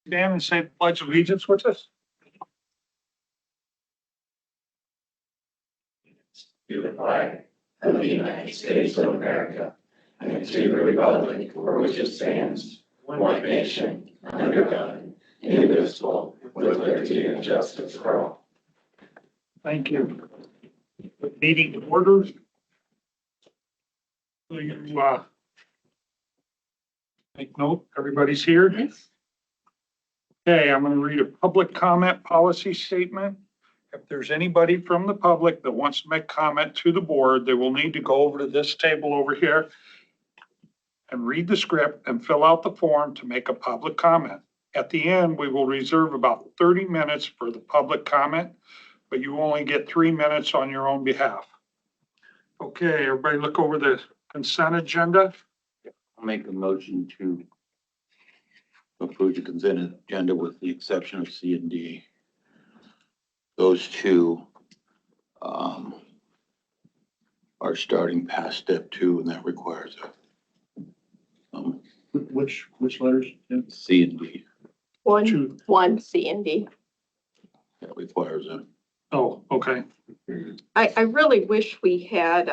Stand and say the pledge of allegiance with us. To the flag of the United States of America and to the republic for which it stands, one nation, under God, indivisible, with liberty and justice for all. Thank you. Meeting to order. So you, make note, everybody's here. Yes. Okay, I'm gonna read a public comment policy statement. If there's anybody from the public that wants to make comment to the board, they will need to go over to this table over here and read the script and fill out the form to make a public comment. At the end, we will reserve about 30 minutes for the public comment, but you only get 3 minutes on your own behalf. Okay, everybody look over the consent agenda. I'll make a motion to approve the consent agenda with the exception of C and D. Those two are starting past step 2, and that requires a Which letters? C and D. One C and D. That requires a. Oh, okay. I really wish we had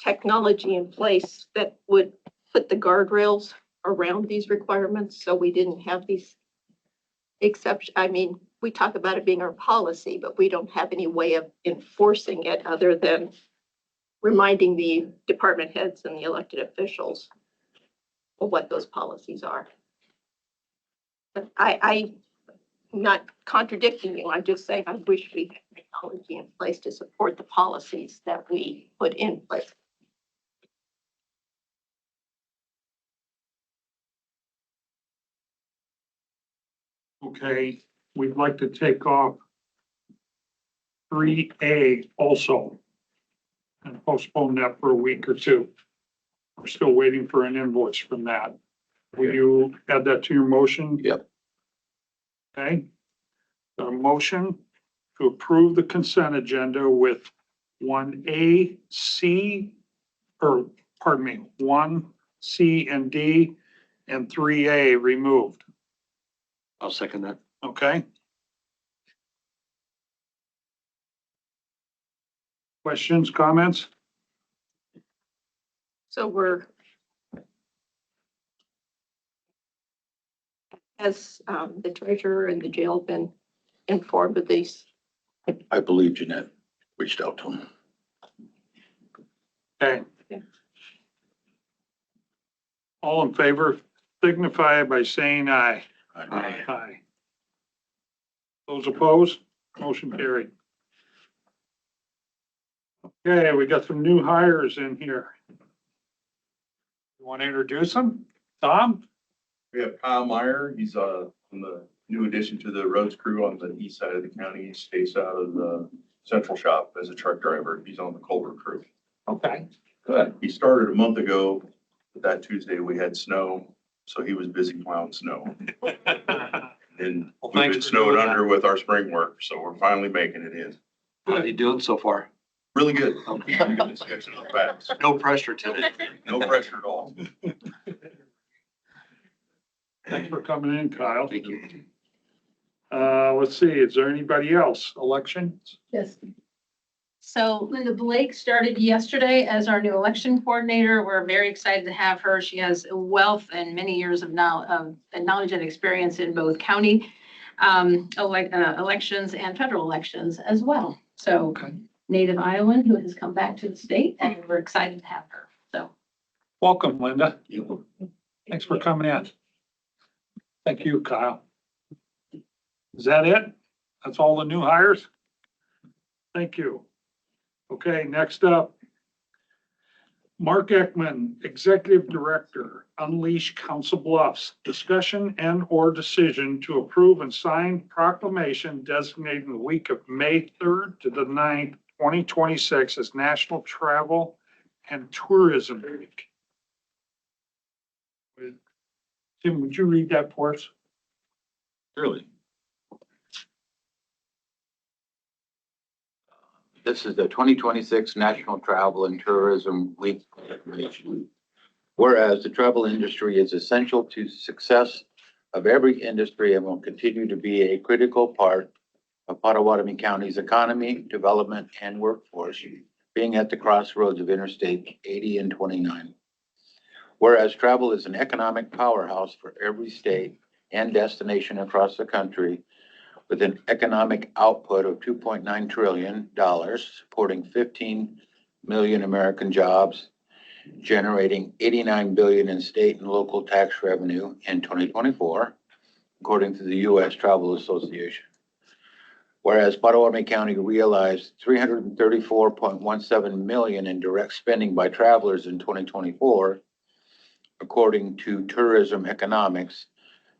technology in place that would put the guardrails around these requirements so we didn't have these exceptions. I mean, we talk about it being our policy, but we don't have any way of enforcing it other than reminding the department heads and the elected officials of what those policies are. But I'm not contradicting you. I'm just saying I wish we had technology in place to support the policies that we put in place. Okay, we'd like to take off 3A also and postpone that for a week or two. We're still waiting for an invoice from that. Will you add that to your motion? Yep. Okay. A motion to approve the consent agenda with 1A, C, or pardon me, 1, C and D, and 3A removed. I'll second that. Okay. Questions, comments? So has the treasurer and the jail been informed of these? I believe Jeanette reached out to him. Okay. Yeah. All in favor, signify by saying aye. Aye. Aye. Those opposed, motion carried. Okay, we got some new hires in here. You want to introduce them? Tom? We have Kyle Meyer. He's the new addition to the roads crew on the east side of the county. He stays out of the central shop as a truck driver. He's on the Culver crew. Okay. Good. He started a month ago, but that Tuesday we had snow, so he was busy plowing snow. And Well, we've thanks been for snowed doing that. under with our spring work, so we're finally making it in. How are you doing so far? Really good. Okay. It's catching up fast. No pressure today. No pressure at all. Thanks for coming in, Kyle. Thank you. Let's see, is there anybody else? Elections? Yes. So Linda Blake started yesterday as our new election coordinator. We're very excited to have her. She has a wealth and many years of knowledge and experience in both county elections and federal elections as well. So native Iowan who has come back to the state, and we're excited to have her. So Welcome, Linda. Thanks for coming in. Thank you, Kyle. Is that it? That's all the new hires? Thank you. Okay, next up. Mark Ekman, Executive Director, Unleash Council Bluffs. Discussion and or decision to approve and sign proclamation designating the week of May 3rd to the 9th, 2026 as National Travel and Tourism Week. Tim, would you read that for us? Really? This is the 2026 National Travel and Tourism Week proclamation. Whereas the travel industry is essential to success of every industry and will continue to be a critical part of Potawatomi County's economy, development, and workforce, being at the crossroads of Interstate 80 and 29. Whereas travel is an economic powerhouse for every state and destination across the country, with an economic output of $2.9 trillion, supporting 15 million American jobs, generating 89 billion in state and local tax revenue in 2024, according to the U.S. Travel Association. Whereas Potawatomi County realized 334.17 million in direct spending by travelers in 2024, according to Tourism Economics,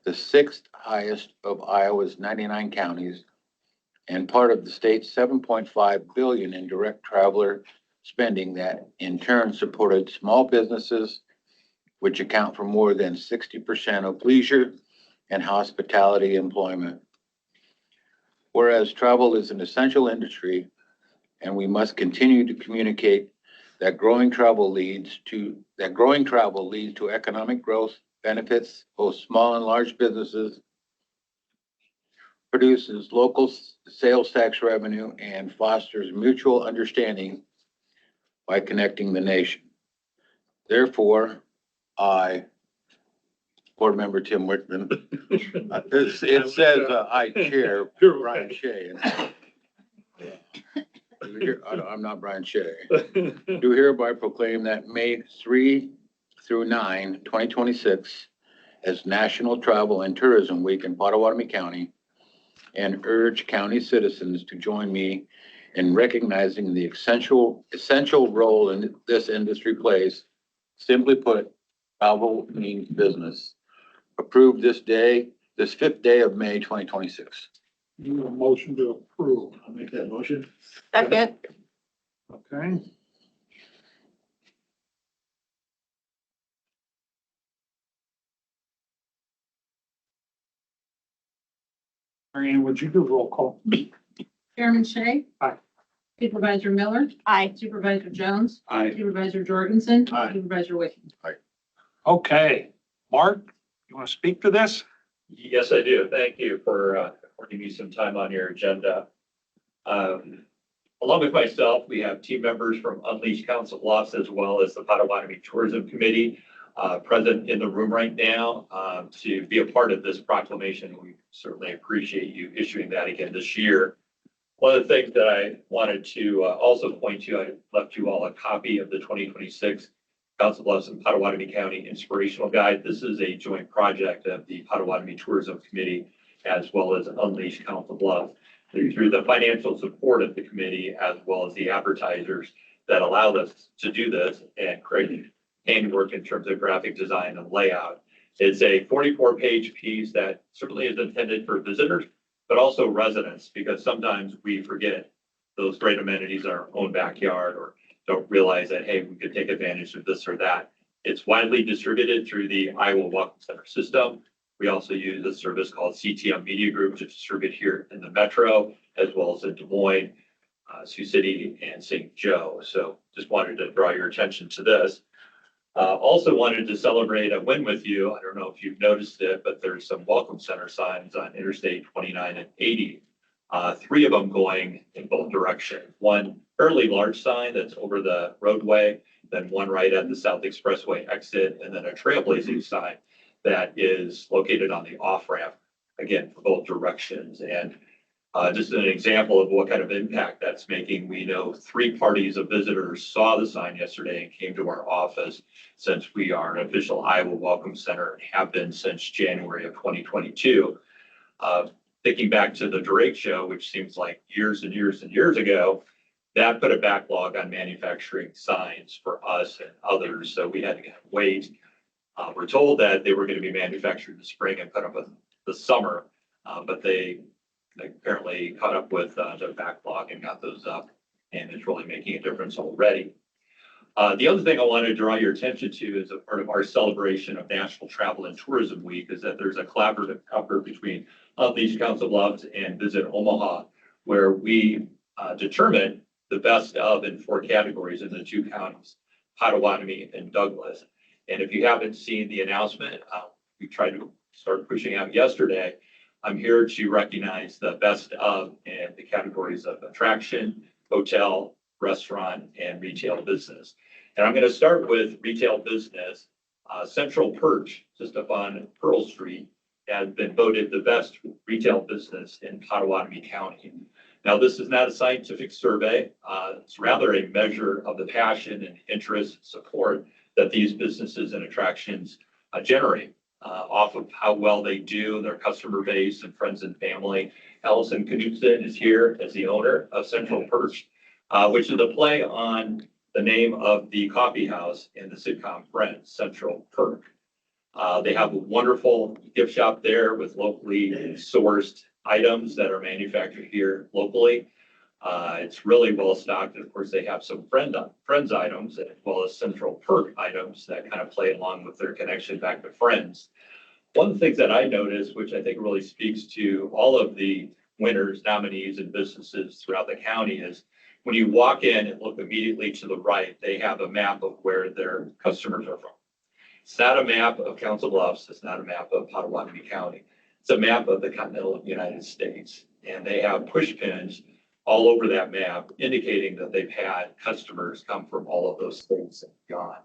the sixth highest of Iowa's 99 counties, and part of the state's 7.5 billion in direct traveler spending that in turn supported small businesses, which account for more than 60% of leisure and hospitality employment. Whereas travel is an essential industry, and we must continue to communicate that growing travel leads to economic growth, benefits both small and large businesses, produces local sales tax revenue, and fosters mutual understanding by connecting the nation. Therefore, I, Board Member Tim Whitman, it says I chair Brian Shea. I'm not Brian Shea. Do hereby proclaim that May 3 through 9, 2026 as National Travel and Tourism Week in Potawatomi County, and urge county citizens to join me in recognizing the essential role in this industry plays. Simply put, travel means business. Approved this 5th day of May, 2026. Need a motion to approve. I'll make that motion. Second, Okay. Marianne, would you do roll call? Chairman Shay. Aye. Supervisor Miller. aye. Supervisor Jones. Aye. Supervisor Jorgensen. Aye. Supervisor Wick. Okay, Mark, you want to speak to this? Yes, I do. Thank you for affording me some time on your agenda. Along with myself, we have team members from Unleash Council Bluffs as well as the Potawatomi Tourism Committee present in the room right now to be a part of this proclamation. We certainly appreciate you issuing that again this year. One of the things that I wanted to also point to, I left you all a copy of the 2026 Council Bluffs and Potawatomi County Inspirational Guide. This is a joint project of the Potawatomi Tourism Committee as well as Unleash Council Bluffs. Through the financial support of the committee as well as the advertisers that allowed us to do this and create handiwork in terms of graphic design and layout. It's a 44-page piece that certainly is intended for visitors, but also residents, because sometimes we forget those great amenities in our own backyard or don't realize that, hey, we could take advantage of this or that. It's widely distributed through the Iowa Welcome Center system. We also use a service called CTM Media Group to distribute here in the Metro, as well as in Des Moines, Sioux City, and St. Joe. So just wanted to draw your attention to this. Also wanted to celebrate a win with you. I don't know if you've noticed it, but there's some Welcome Center signs on Interstate 29 and 80. 3 of them going in both directions. One fairly large sign that's over the roadway, then one right at the South Expressway exit, and then a trailblazing sign that is located on the off-ramp, again, for both directions. And just an example of what kind of impact that's making, we know 3 parties of visitors saw the sign yesterday and came to our office, since we are an official Iowa Welcome Center and have been since January of 2022. Thinking back to the Drake show, which seems like years and years and years ago, that put a backlog on manufacturing signs for us and others. So we had to wait. We're told that they were going to be manufactured in the spring and put up in the summer, but they apparently caught up with the backlog and got those up, and it's really making a difference already. The other thing I wanted to draw your attention to as a part of our celebration of National Travel and Tourism Week is that there's a collaborative effort between Unleash Council Bluffs and Visit Omaha, where we determine the best of in 4 categories in the 2 counties, Potawatomi and Douglas. And if you haven't seen the announcement, we try to started pushing out yesterday, I'm here to recognize the best of in the categories of attraction, hotel, restaurant, and retail business. And I'm going to start with retail business. Central Perch, just up on Pearl Street, has been voted the best retail business in Potawatomi County. Now, this is not a scientific survey. It's rather a measure of the passion and interest, support that these businesses and attractions generate off of how well they do, their customer base and friends and family. Allison Knudsen is here as the owner of Central Perch, which is a play on the name of the coffee house in the sitcom Friends, Central Perk. They have a wonderful gift shop there with locally sourced items that are manufactured here locally. It's really well stocked. And of course, they have some Friends items as well as Central Perk items that kind of play along with their connection back to Friends. One of the things that I noticed, which I think really speaks to all of the winners, nominees, and businesses throughout the county, is when you walk in and look immediately to the right, they have a map of where their customers are from. It's not a map of Council Bluffs. It's not a map of Potawatomi County. It's a map of the continental United States. And they have push pins all over that map indicating that they've had customers come from all of those states and beyond.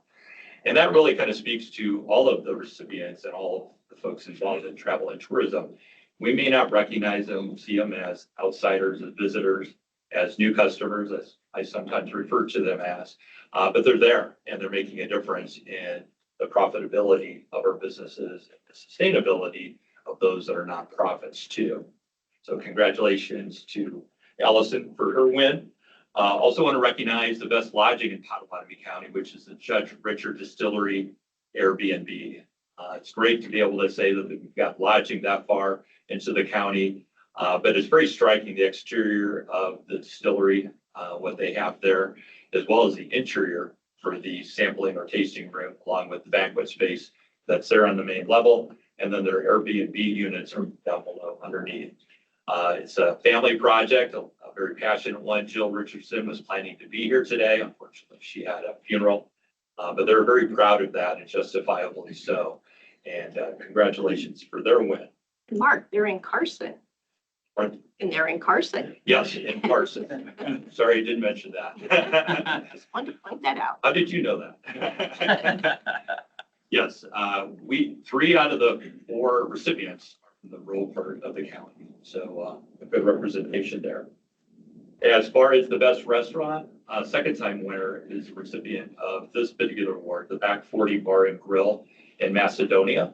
And that really kind of speaks to all of the recipients and all of the folks involved in travel and tourism. We may not recognize them, see them as outsiders, as visitors, as new customers, as I sometimes refer to them as, but they're there and they're making a difference in the profitability of our businesses and the sustainability of those that are nonprofits too. So congratulations to Allison for her win. Also want to recognize the best lodging in Potawatomi County, which is the Judge Richard Distillery Airbnb. It's great to be able to say that we've got lodging that far into the county, but it's very striking, the exterior of the distillery, what they have there, as well as the interior for the sampling or tasting room, along with the banquet space that's there on the main level. And then their Airbnb units are down below underneath. It's a family project, a very passionate one. Jill Richardson was planning to be here today. Unfortunately, she had a funeral, but they're very proud of that and justifiably so. And congratulations for their win. Mark, they're in Carson. Pardon? And they're in Carson. Yes, in Carson. Sorry, I didn't mention that. Just wanted to point that out. How did you know that? Yes, three out of the four recipients are from the rural part of the county. So a good representation there. As far as the best restaurant, second time winner is the recipient of this particular award, the Back 40 Bar and Grill in Macedonia.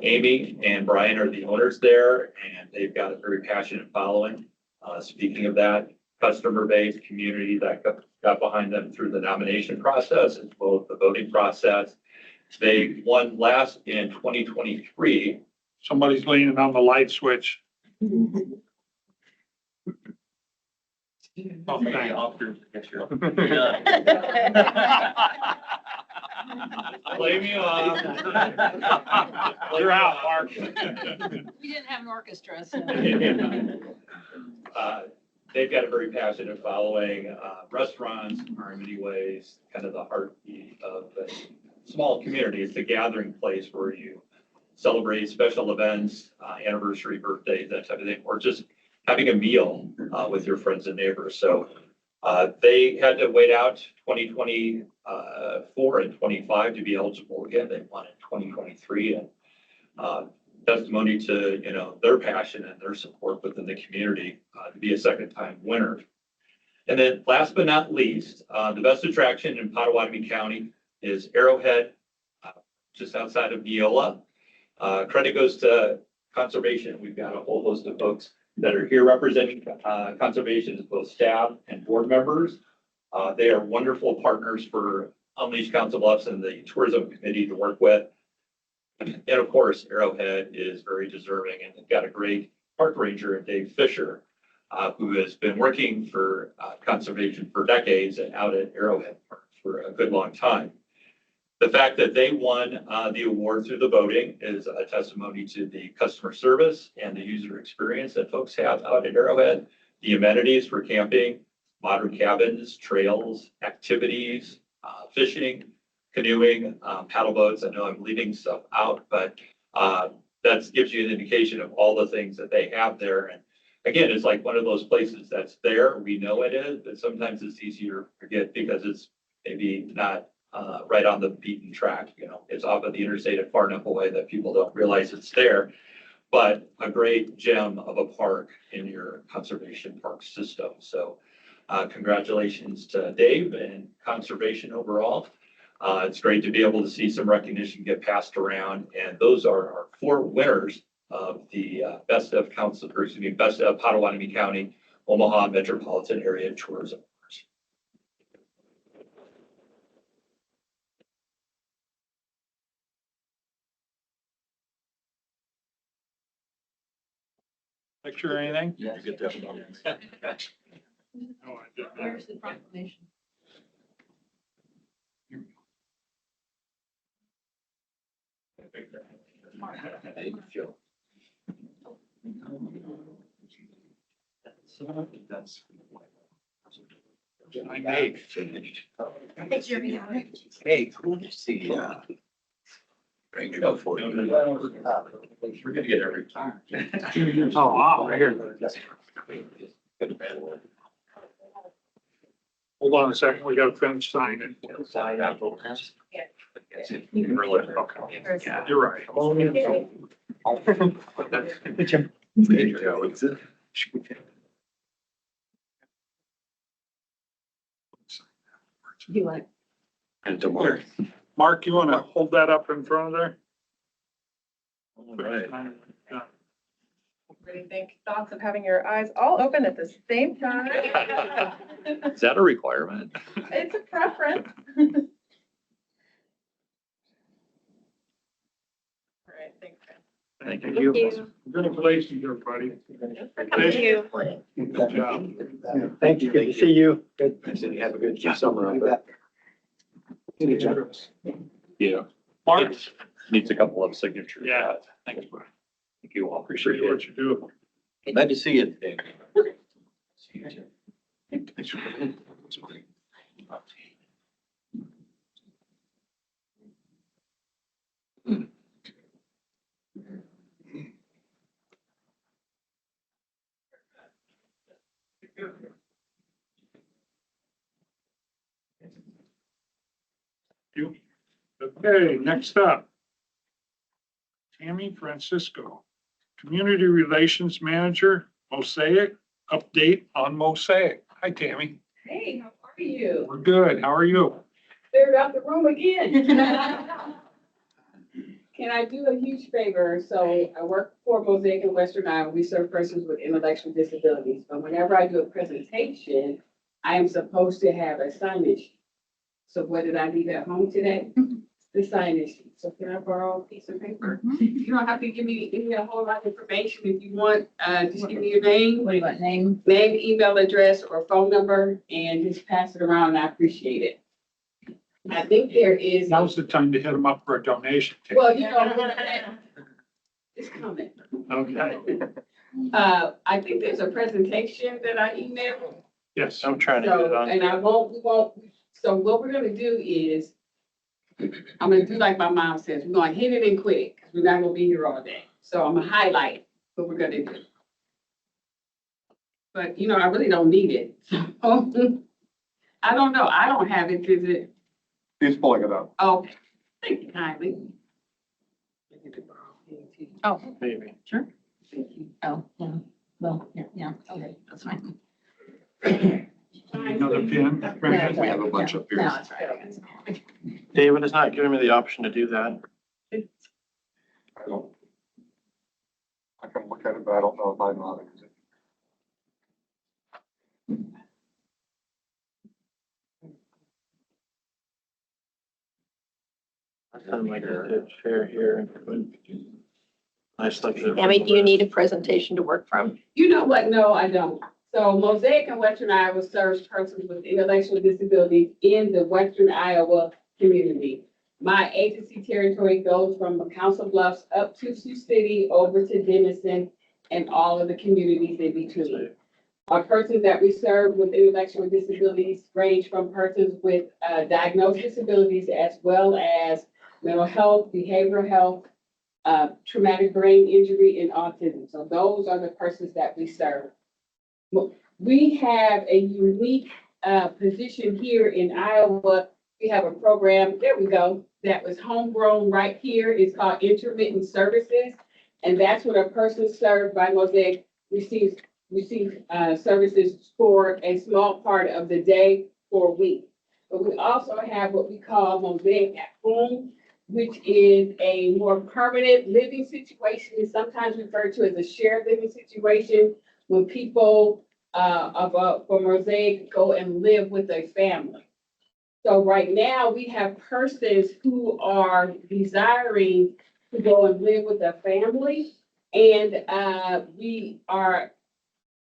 Amy and Brian are the owners there, and they've got a very passionate following. Speaking of that, customer base, community that got behind them through the nomination process as well as the voting process. They won last in 2023. Somebody's leaning on the light switch. Oh, thank you. Blame you off. You're out, Mark. We didn't have an orchestra, so. They've got a very passionate following. Restaurants are in many ways kind of the heartbeat of a small community. It's a gathering place where you celebrate special events, anniversary, birthdays, that type of thing, or just having a meal with your friends and neighbors. So they had to wait out 2024 and 25 to be eligible again. They won in 2023, and testimony to their passion and their support within the community to be a second time winner. And then last but not least, the best attraction in Potawatomi County is Arrowhead, just outside of Neola. Credit goes to conservation. We've got a whole host of folks that are here representing conservation as both staff and board members. They are wonderful partners for Unleash Council Bluffs and the tourism committee to work with. And of course, Arrowhead is very deserving, and they've got a great park ranger, Dave Fisher, who has been working for conservation for decades and out at Arrowhead Park for a good long time. The fact that they won the award through the voting is a testimony to the customer service and the user experience that folks have out at Arrowhead, the amenities for camping, modern cabins, trails, activities, fishing, canoeing, paddle boats. I know I'm leaving stuff out, but that gives you an indication of all the things that they have there. And again, it's like one of those places that's there. We know it is, but sometimes it's easier to forget because it's maybe not right on the beaten track. You know, it's off of the interstate and far enough away that people don't realize it's there. But a great gem of a park in your conservation park system. So congratulations to Dave and conservation overall. It's great to be able to see some recognition get passed around. And those are our 4 winners of the Best of Council, or excuse me, Best of Potawatomi County, Omaha Metropolitan Area Tourism. Picture or anything? Did you get that? No, I did not. Where's the proclamation? I made. Hey, who did you see? Bring it up for you. We're gonna get every time. Oh, wow, right here. Hold on a second, we gotta finish signing. You can really. Okay, you're right. You want? And tomorrow. Mark, you wanna hold that up in front of there? All right. Really think thoughts of having your eyes all open at the same time. Is that a requirement? It's a preference. All right, thanks. Thank Thank you. Congratulations, everybody. Thank you. Good job. Thank you. Good to see you. Good. I said you have a good summer out there. Yeah. Mark, Needs a couple of signatures. Yeah. Thanks, bro. Thank you all. Appreciate appreciate it. what you do. Glad to see you, Dave. Thanks for coming in. You. Okay, next up. Tammy Francisco, Community Relations Manager, Mosaic, update on Mosaic. Hi, Tammy. Hey, how are you? We're good. How are you? Cleared out the room again. Can I do a huge favor? So I work for Mosaic in Western Iowa. We serve persons with intellectual disabilities. But whenever I do a presentation, I am supposed to have a signage. So what did I leave at home today? The signage. So can I borrow a piece of paper? You don't have to give me a whole lot of information. If you want, just give me your name. What do you want, name? Name, email address, or phone number, and just pass it around, and I appreciate it. I think there is. Now's the time to hit them up for a donation. Tammy. Well, you know, it's coming. Okay, I think there's a presentation that I emailed. yes. I'm trying to get it So, on. and we won't, so what we're gonna do is, I'm gonna do like my mom says, we're gonna hit it and quit it, because we're not gonna be here all day. So I'm gonna highlight what we're gonna do. But, you know, I really don't need it. I don't know, I don't have it, is it? He's pulling it up. Okay, thank you kindly. Oh, Maybe. sure. Oh, yeah. Well, yeah, okay, that's fine. Another pin. We have a bunch up here. No, it's right. David is not giving me the option to do that. I can look at it, but I don't know if I know how to use it. I'm like a share here. Nice like. Tammy, do you need a presentation to work from? You know what? No, I don't. So Mosaic in Western Iowa serves persons with intellectual disabilities in the Western Iowa community. My agency territory goes from Council Bluffs up to Sioux City, over to Denison, and all of the communities in between. Our persons that we serve with intellectual disabilities range from persons with diagnosed disabilities as well as mental health, behavioral health, traumatic brain injury, and autism. So those are the persons that we serve. We have a unique position here in Iowa. We have a program, there we go, that was homegrown right here. It's called intermittent services. And that's when a person served by Mosaic receives services for a small part of the day for a week. But we also have what we call Mosaic at Home, which is a more permanent living situation. It's sometimes referred to as a shared living situation when people for Mosaic go and live with a family. So right now we have persons who are desiring to go and live with a family. And we are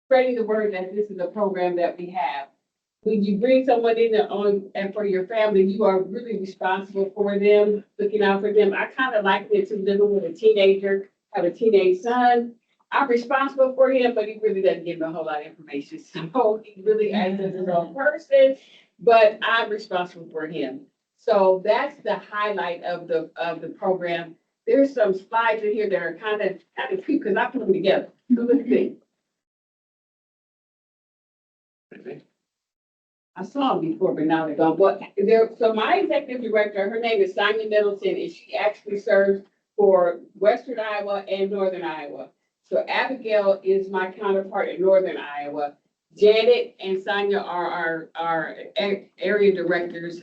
spreading the word that this is a program that we have. When you bring someone in and for your family, you are really responsible for them, looking out for them. I kind of liken it to living with a teenager, have a teenage son. I'm responsible for him, but he really doesn't give me a whole lot of information. So he really acts as his own person, but I'm responsible for him. So that's the highlight of the program. There's some slides in here that are kind of cute because I put them together. So let's see. I saw them before, but now they're gone. So my executive director, her name is Sonia Middleton, and she actually serves for Western Iowa and Northern Iowa. So Abigail is my counterpart in Northern Iowa. Janet and Sonia are our area directors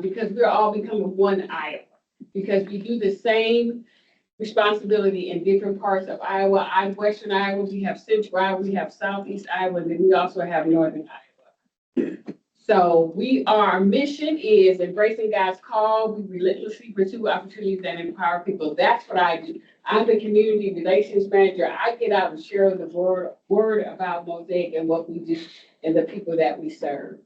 because we're all becoming one Iowa. Because we do the same responsibility in different parts of Iowa. I'm Western Iowa, we have Central Iowa, we have Southeast Iowa, and then we also have Northern Iowa. So our mission is embracing God's call. We relentlessly pursue opportunities that empower people. That's what I do. I'm the community relations manager. I get out and share the word about Mosaic and what we do and the people that we serve.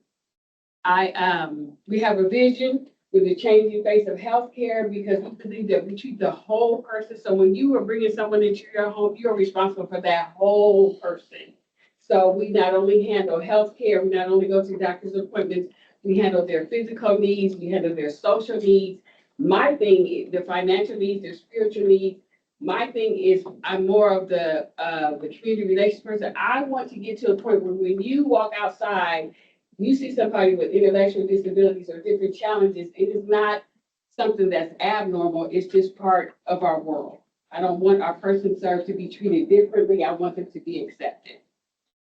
We have a vision with the changing face of healthcare because we believe that we treat the whole person. So when you are bringing someone into your home, you're responsible for that whole person. So we not only handle healthcare, we not only go to doctor's appointments, we handle their physical needs, we handle their social needs. My thing is the financial needs, their spiritual needs. My thing is I'm more of the community relations person. I want to get to a point where when you walk outside, you see somebody with intellectual disabilities or different challenges, it is not something that's abnormal. It's just part of our world. I don't want our person served to be treated differently. I want them to be accepted.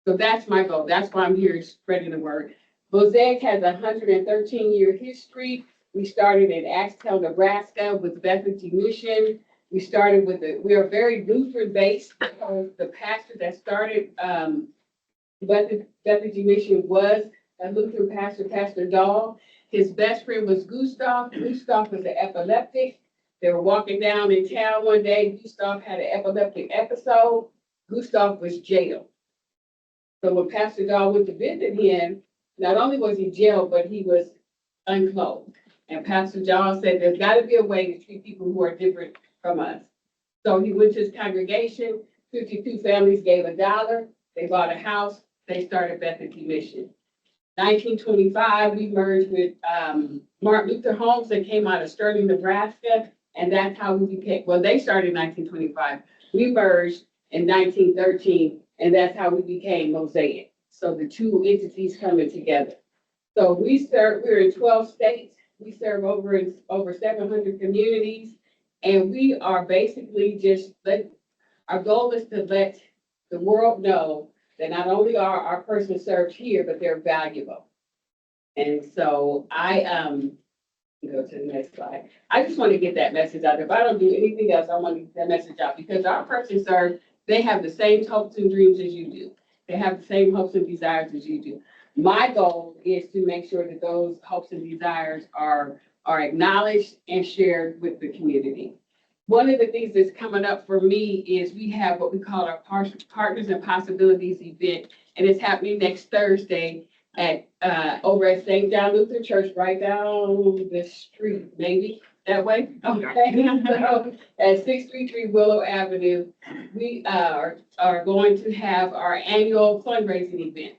So that's my goal. That's why I'm here spreading the word. Mosaic has a 113-year history. We started in Axtell, Nebraska with Bethany Mission. We are very Lutheran based because the pastor that started Bethany Mission was a Lutheran pastor, Pastor Dahl. His best friend was Gustav. Gustav was an epileptic. They were walking down in town one day. Gustav had an epileptic episode. Gustav was jailed. So when Pastor Dahl went to visit him, not only was he jailed, but he was unclothed. And Pastor Dahl said, there's got to be a way to treat people who are different from us. So he went to his congregation, 52 families gave $1. They bought a house. They started Bethany Mission. 1925, we merged with Martin Luther Homes that came out of Sterling, Nebraska. And that's how we became, well, they started in 1925. We merged in 1913. And that's how we became Mosaic. So the two entities coming together. So we're in 12 states. We serve over 700 communities. And we are basically our goal is to let the world know that not only are our persons served here, but they're valuable. And so go to the next slide. I just want to get that message out there. If I don't do anything else, I want to get that message out because our persons served, they have the same hopes and dreams as you do. They have the same hopes and desires as you do. My goal is to make sure that those hopes and desires are acknowledged and shared with the community. One of the things that's coming up for me is we have what we call our Partners and Possibilities event, and it's happening next Thursday at over at St. John Lutheran Church, right down the street, maybe that way. Okay. So at 633 Willow Avenue, we are going to have our annual fundraising event.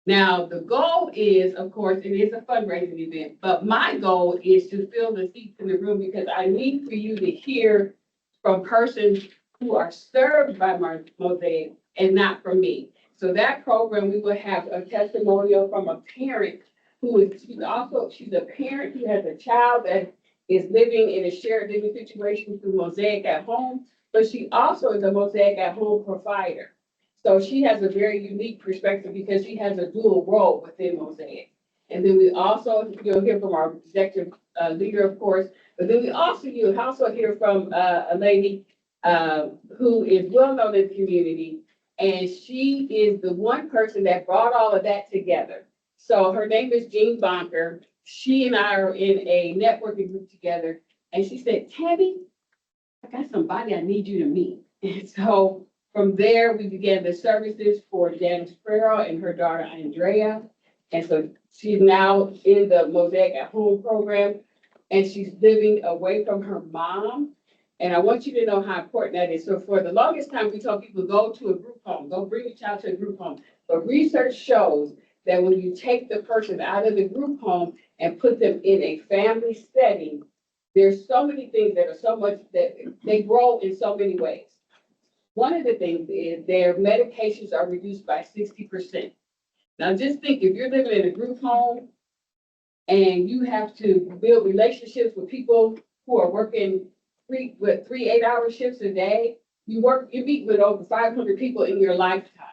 Now, the goal is, of course, it is a fundraising event, but my goal is to fill the seats in the room because I need for you to hear from persons who are served by Mosaic and not from me. So that program, we will have a testimonial from a parent who is, she's a parent who has a child that is living in a shared living situation through Mosaic at Home, but she also is a Mosaic at Home provider. So she has a very unique perspective because she has a dual role within Mosaic. And then we also, you'll hear from our executive leader, of course, but then you'll also hear from a lady who is well known in the community. And she is the one person that brought all of that together. So her name is Jean Bonker. She and I are in a networking group together. And she said, Tammy, I got somebody I need you to meet. And so from there, we began the services for Janice Farrell and her daughter, Andrea. And so she's now in the Mosaic at Home program, and she's living away from her mom. And I want you to know how important that is. So for the longest time, we told people, go to a group home, go bring your child to a group home. But research shows that when you take the person out of the group home and put them in a family setting, there's so many things that are so much that they grow in so many ways. One of the things is their medications are reduced by 60%. Now just think, if you're living in a group home and you have to build relationships with people who are working three 8-hour shifts a day, you meet with over 500 people in your lifetime.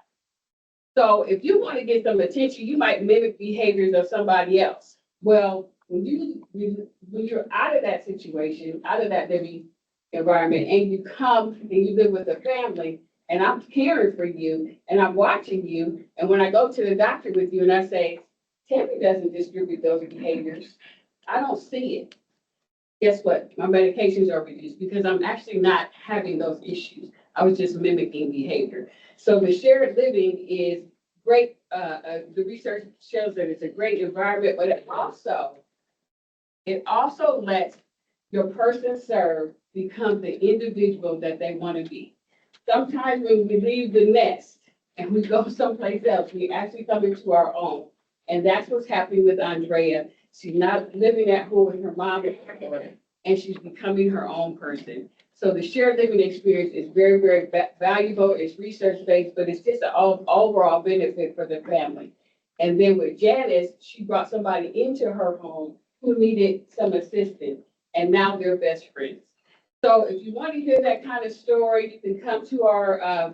So if you want to get some attention, you might mimic behaviors of somebody else. Well, when you're out of that situation, out of that living environment, and you come and you live with a family, and I'm caring for you, and I'm watching you, and when I go to the doctor with you and I say, Tammy doesn't distribute those behaviors, I don't see it. Guess what? My medications are reduced because I'm actually not having those issues. I was just mimicking behavior. So the shared living is great. The research shows that it's a great environment, but it also lets your person served become the individual that they want to be. Sometimes when we leave the nest and we go someplace else, we actually come into our own. And that's what's happening with Andrea. She's not living at home with her mom and she's becoming her own person. So the shared living experience is very, very valuable. It's research-based, but it's just an overall benefit for the family. And then with Janice, she brought somebody into her home who needed some assistance, and now they're best friends. So if you want to hear that kind of story, you can come to our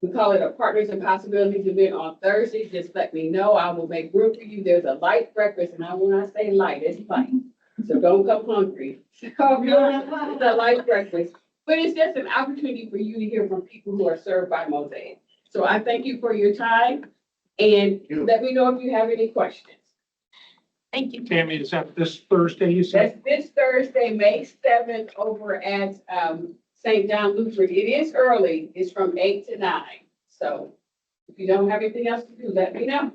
we call it a Partners in Possibilities event on Thursday. Just let me know. I will make room for you. There's a light breakfast, and when I say light, it's light. So don't come hungry. So it's a light breakfast. But it's just an opportunity for you to hear from people who are served by Mosaic. So I thank you for your time, and let me know if you have any questions. Thank you. Tammy, is that this Thursday you said? That's this Thursday, May 7th, over at St. John Lutheran. It is early. It's from 8 to 9. So if you don't have anything else to do, let me know.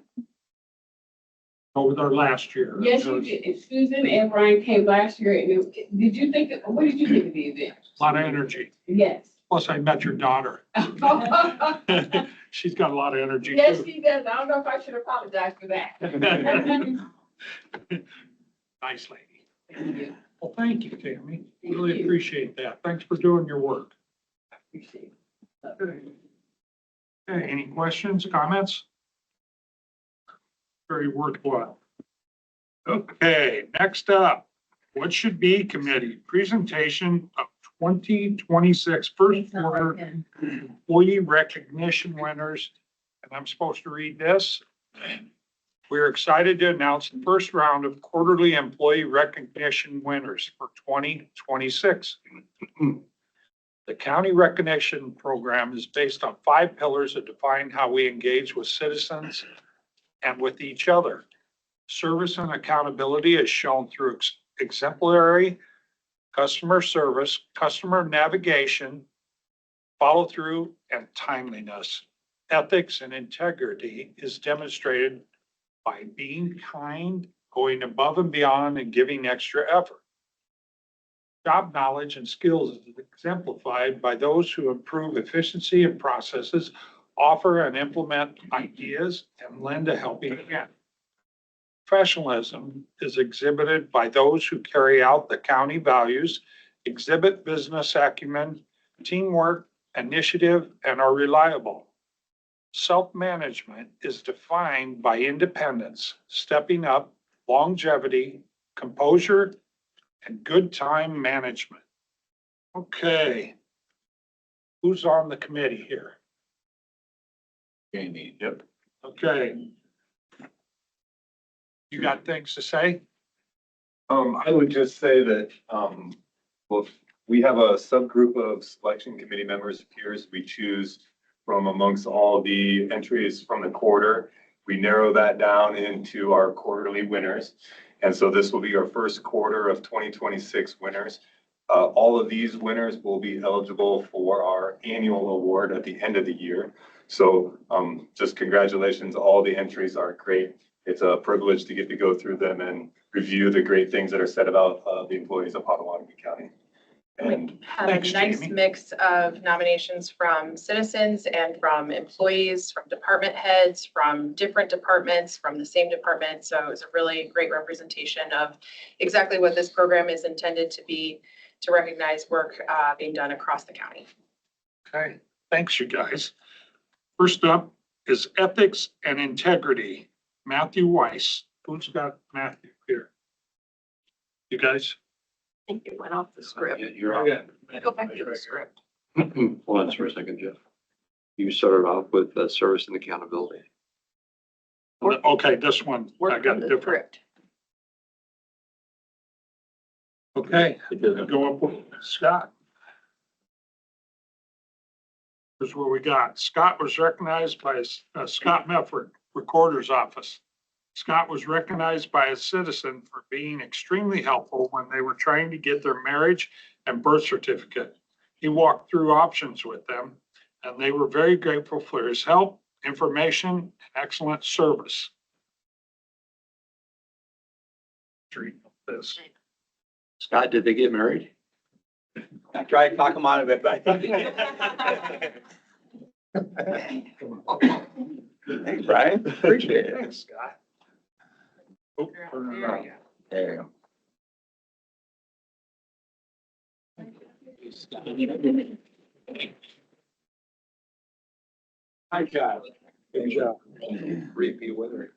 Over there last year. Yes, you did. Susan and Brian came last year. And what did you think of the event? A lot of energy. Yes. Plus, I met your daughter. She's got a lot of energy Yes, too. she does. I don't know if I should apologize for that. Nice lady. Thank you. Well, thank you, Tammy. Thank Really you. appreciate that. Thanks for doing your work. Appreciate Okay, any questions, comments? Very worthwhile. Okay, next up, what should be committee presentation of 2026 first quarter employee recognition winners. And I'm supposed to read this. We're excited to announce the first round of quarterly employee recognition winners for 2026. The county recognition program is based on 5 pillars that define how we engage with citizens and with each other. Service and accountability is shown through exemplary customer service, customer navigation, follow through, and timeliness. Ethics and integrity is demonstrated by being kind, going above and beyond, and giving extra effort. Job knowledge and skills is exemplified by those who improve efficiency of processes, offer and implement ideas, and lend a helping hand. Professionalism is exhibited by those who carry out the county values, exhibit business acumen, teamwork, initiative, and are reliable. Self-management is defined by independence, stepping up, longevity, composure, and good time management. Okay. Who's on the committee here? Jamie. Yep. Okay. You got things to say? I would just say that, well, we have a subgroup of selection committee members, peers we choose from amongst all the entries from the quarter. We narrow that down into our quarterly winners. And so this will be our first quarter of 2026 winners. All of these winners will be eligible for our annual award at the end of the year. So just congratulations. All the entries are great. It's a privilege to get to go through them and review the great things that are said about the employees of Potawatomi County. And Had Thanks, a nice Jamie. mix of nominations from citizens and from employees, from department heads, from different departments, from the same department. So it was a really great representation of exactly what this program is intended to be, to recognize work being done across the county. Okay, thanks, you guys. First up is ethics and integrity. Matthew Weiss. Who's got Matthew here? You guys? I think it went off the script. You're on. Go back to the script. Hold on for a second, Jeff. You started off with service and accountability. Okay, this one, I Work got on the different. script. Okay, go up with Scott. Here's what we got. Scott was recognized by Scott Mefford, Recorder's Office. Scott was recognized by a citizen for being extremely helpful when they were trying to get their marriage and birth certificate. He walked through options with them, and they were very grateful for his help, information, and excellent service. This. Scott, did they get married? I tried to talk him out of it, but I think. Thanks, Brian. Appreciate it. Thanks, Scott. Oh, turn it There around. we go. There you go. Hi, Scott. Good job. Repeat winner.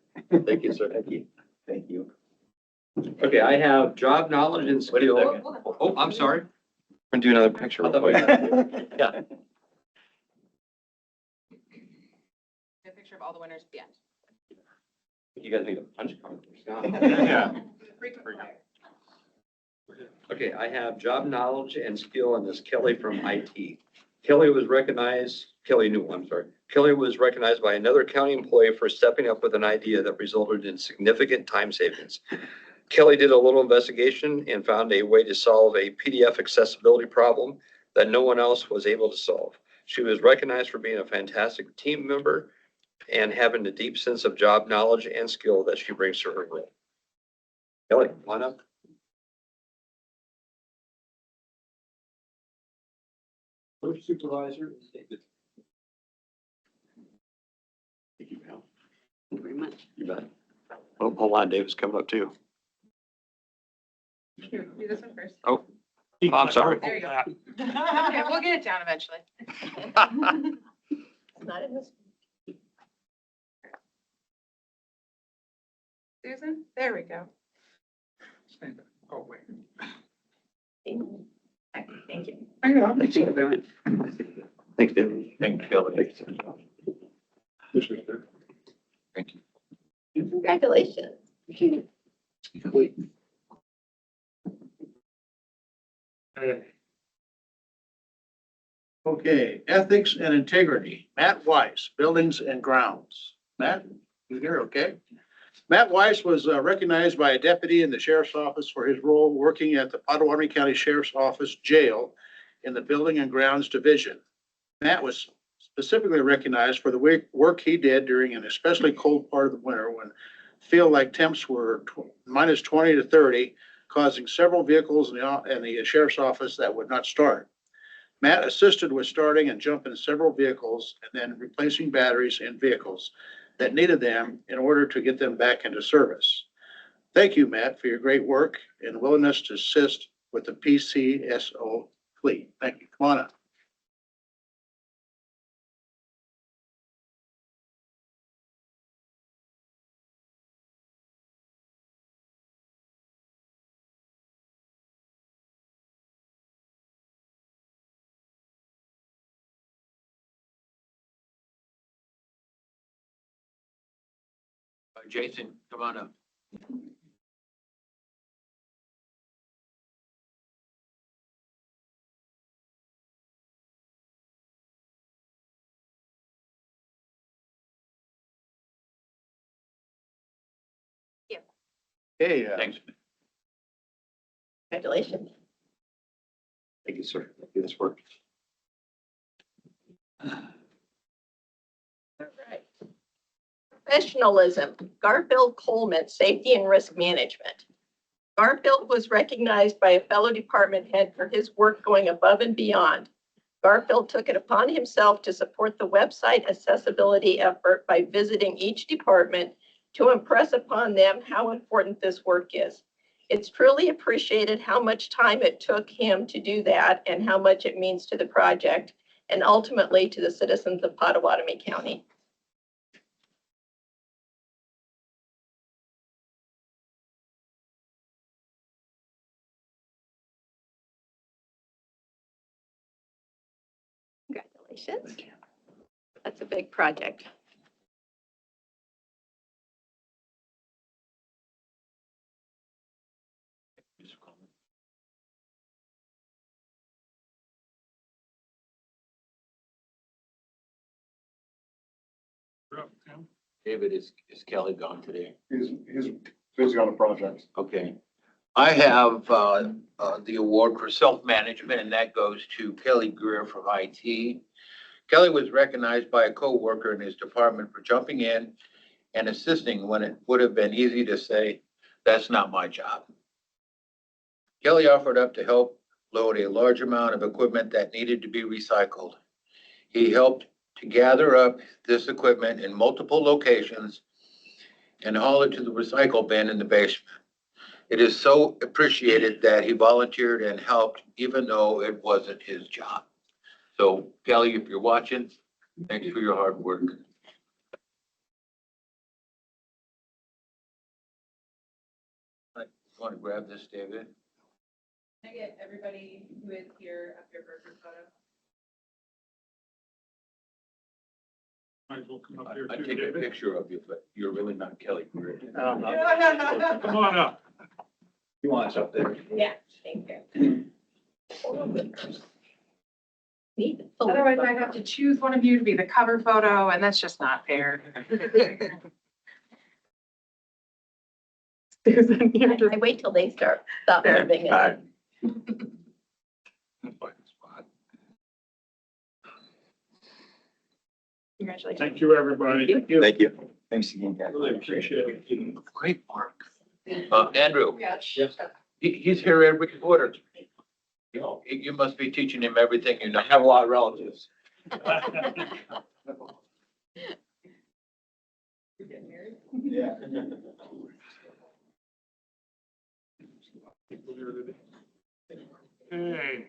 Thank you, sir. Thank you. Thank you. Okay, I have job knowledge and Wait a skill. second. Oh, I'm sorry. We're gonna do another picture. I real thought we quick. had- Yeah. A picture of all the winners at the end. You guys need a punch card. yeah. Okay, I have job knowledge and skill, and this Kelly from IT. Kelly was recognized by another county employee for stepping up with an idea that resulted in significant time savings. Kelly did a little investigation and found a way to solve a PDF accessibility problem that no one else was able to solve. She was recognized for being a fantastic team member and having the deep sense of job knowledge and skill that she brings to her role. Kelly, line up. First supervisor is David. Thank you, Pam. Thank you very much. You bet. Oh, hold on, David's coming up too. Here, do this one first. Oh, I'm sorry. There you go. Okay, we'll get it down eventually. It's not in this. Susan, there we go. Oh, wait. Thank you. Thanks, David. Thanks, David. Thank you, Kelly. Thank you. Congratulations. Hey, Okay, ethics and integrity. Matt Weiss, buildings and grounds. Matt, you here, okay? Matt Weiss was recognized by a deputy in the sheriff's office for his role working at the Potawatomi County Sheriff's Office Jail in the Building and Grounds Division. Matt was specifically recognized for the work he did during an especially cold part of the winter when feel-like temps were minus 20 to 30, causing several vehicles in the sheriff's office that would not start. Matt assisted with starting and jumping several vehicles and then replacing batteries in vehicles that needed them in order to get them back into service. Thank you, Matt, for your great work and willingness to assist with the PCSO fleet. Thank you. Come on up. Jason, come on up. Hey, Thanks. Congratulations. Thank you, sir. Thank you. This work. All right. Professionalism, Garfield Coleman, Safety and Risk Management. Garfield was recognized by a fellow department head for his work going above and beyond. Garfield took it upon himself to support the website accessibility effort by visiting each department to impress upon them how important this work is. It's truly appreciated how much time it took him to do that and how much it means to the project and ultimately to the citizens of Potawatomi County. Congratulations. That's a big project. David, is Kelly gone today? He's busy on a project. Okay. I have, the award for self-management, and that goes to Kelly Greer from IT. Kelly was recognized by a coworker in his department for jumping in and assisting when it would have been easy to say, that's not my job. Kelly offered up to help load a large amount of equipment that needed to be recycled. He helped to gather up this equipment in multiple locations and haul it to the recycle bin in the basement. It is so appreciated that he volunteered and helped, even though it wasn't his job. So Kelly, if you're watching, thanks for your hard work. Want to grab this, David? Can I get everybody who is here up here for a group photo? Might as well come up here I too, take a David. picture of you, but you're really not Kelly Greer. Come on up. You want us up there? Yeah, thank you. Neat. Otherwise, I have to choose one of you to be the cover photo, and that's just not fair. Susan, you're just. I wait till they stop moving. All right. Congratulations. Thank you, everybody. Thank you. Thank you. Thanks again, Kathy. Really appreciate it. Great work. Andrew, Yes. he's here every quarter. You must be teaching him everything you know. I have a lot of relatives. Yeah. Okay,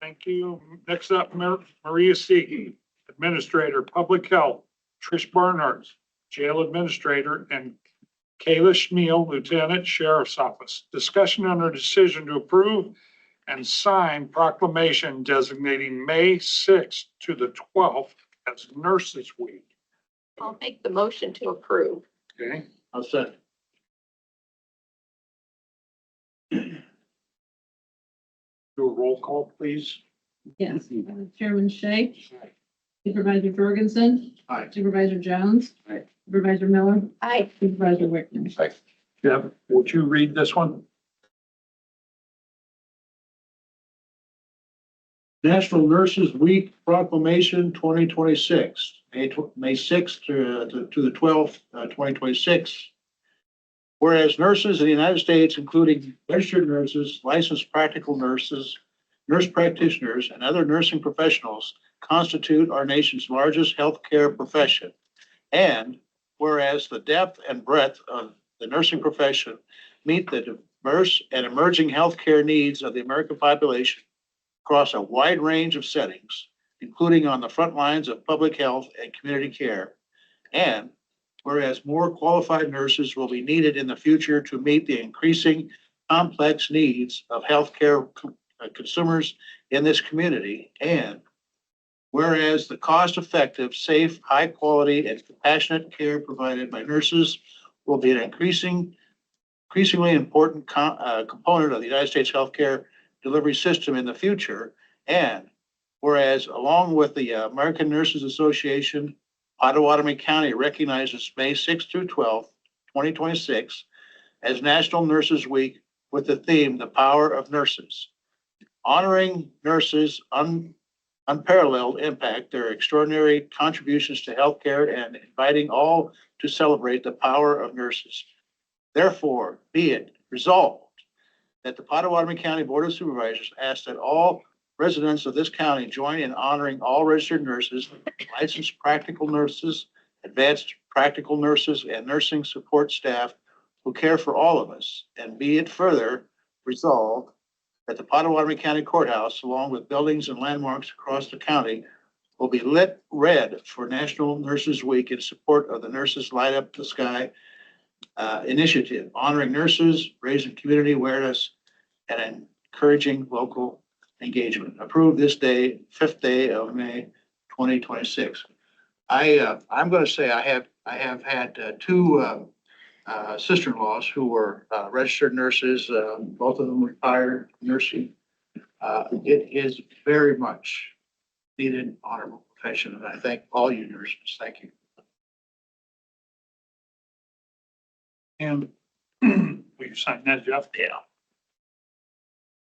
thank you. Next up, Maria Seaton, Administrator, Public Health, Trish Barnhart, Jail Administrator, and Kayla Schmiel, Lieutenant Sheriff's Office. Discussion on a decision to approve and sign proclamation designating May 6th to the 12th as Nurses Week. I'll make the motion to approve. Okay, I'll second. do a roll call, please. Yes, Chairman Shea, Supervisor Jorgensen. Aye. Supervisor Jones. Aye. Supervisor Miller, Aye. Supervisor Wickner. Jeff, would you read this one? National Nurses Week Proclamation 2026, May 6th to the 12th, 2026. Whereas nurses in the United States, including registered nurses, licensed practical nurses, nurse practitioners, and other nursing professionals, constitute our nation's largest healthcare profession. And whereas the depth and breadth of the nursing profession meet the diverse, and emerging healthcare needs of the American population across a wide range of settings, including on the front lines of public health and community care. And whereas more qualified nurses will be needed in the future to meet the increasing complex needs of healthcare consumers in this community. And whereas the cost-effective, safe, high-quality, and compassionate care provided by nurses will be an increasingly important component of the United States healthcare delivery system in the future. And whereas along with the American Nurses Association, Potawatomi County recognizes May 6th through 12th, 2026 as National Nurses Week with the theme, The Power of Nurses. Honoring nurses' unparalleled impact, their extraordinary contributions to healthcare, and inviting all to celebrate the power of nurses. Therefore, be it resolved that the Potawatomi County Board of Supervisors asks that all residents of this county join in honoring all registered nurses, licensed practical nurses, advanced practical nurses, and nursing support staff who care for all of us. And be it further resolved that the Potawatomi County Courthouse, along with buildings and landmarks across the county, will be lit red for National Nurses Week in support of the Nurses Light Up the Sky initiative, honoring nurses, raising community awareness, and encouraging local engagement. Approved this day, 5th day of May, 2026. I'm going to say I have had two sister-in-laws who were registered nurses, both of them retired nursing. It is very much needed, honorable profession, and I thank all you nurses. Thank you. And will you sign that, Jeff? Yeah.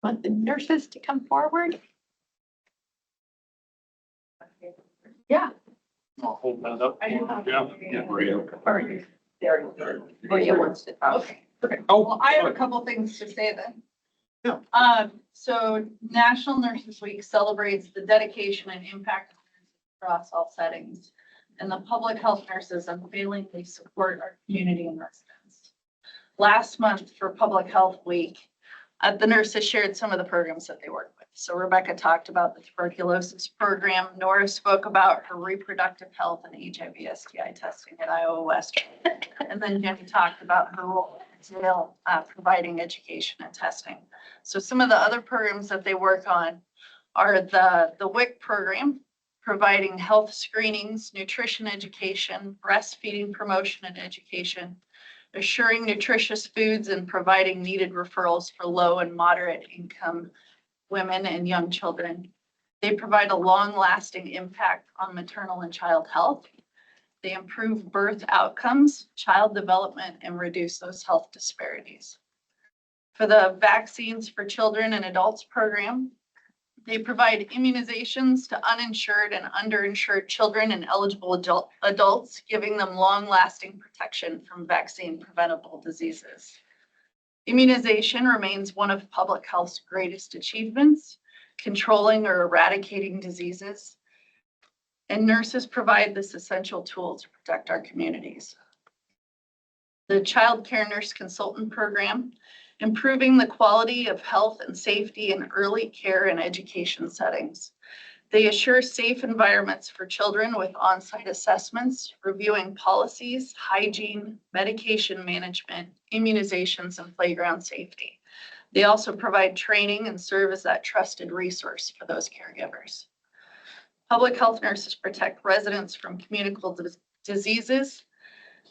Want the nurses to come forward? Yeah. I'll hold that up. Jeff. Yeah. Maria wants to. Okay. Oh, Well, I have a couple things to say then. Yeah. So National Nurses Week celebrates the dedication and impact of nurses across all settings, and the public health nurses unfailingly support our community and residents. Last month for Public Health Week, the nurses shared some of the programs that they work with. So Rebecca talked about the tuberculosis program. Nora spoke about her reproductive health and HIV/STI testing at Iowa Western. And then Jenny talked about her role in jail, providing education and testing. So some of the other programs that they work on are the WIC program, providing health screenings, nutrition education, breastfeeding promotion and education, assuring nutritious foods, and providing needed referrals for low and moderate income women and young children. They provide a long-lasting impact on maternal and child health. They improve birth outcomes, child development, and reduce those health disparities. For the Vaccines for Children and Adults program, they provide immunizations to uninsured and underinsured children and eligible adults, giving them long-lasting protection from vaccine-preventable diseases. Immunization remains one of public health's greatest achievements, controlling or eradicating diseases, and nurses provide this essential tool to protect our communities. The Child Care Nurse Consultant Program, improving the quality of health and safety in early care and education settings. They assure safe environments for children with on-site assessments, reviewing policies, hygiene, medication management, immunizations, and playground safety. They also provide training and serve as that trusted resource for those caregivers. Public health nurses protect residents from communicable diseases.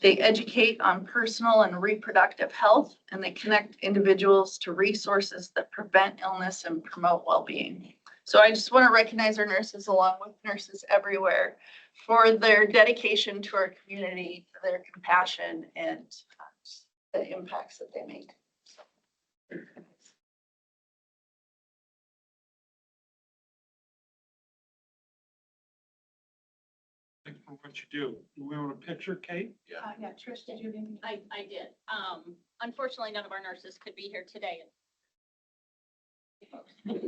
They educate on personal and reproductive health, and they connect individuals to resources that prevent illness and promote well-being. So I just want to recognize our nurses, along with nurses everywhere, for their dedication to our community, for their compassion, and the impacts that they make. Thanks for what you do. Do we want a picture, Kate? Yeah, Trish, did you? I did. Unfortunately, none of our nurses could be here today.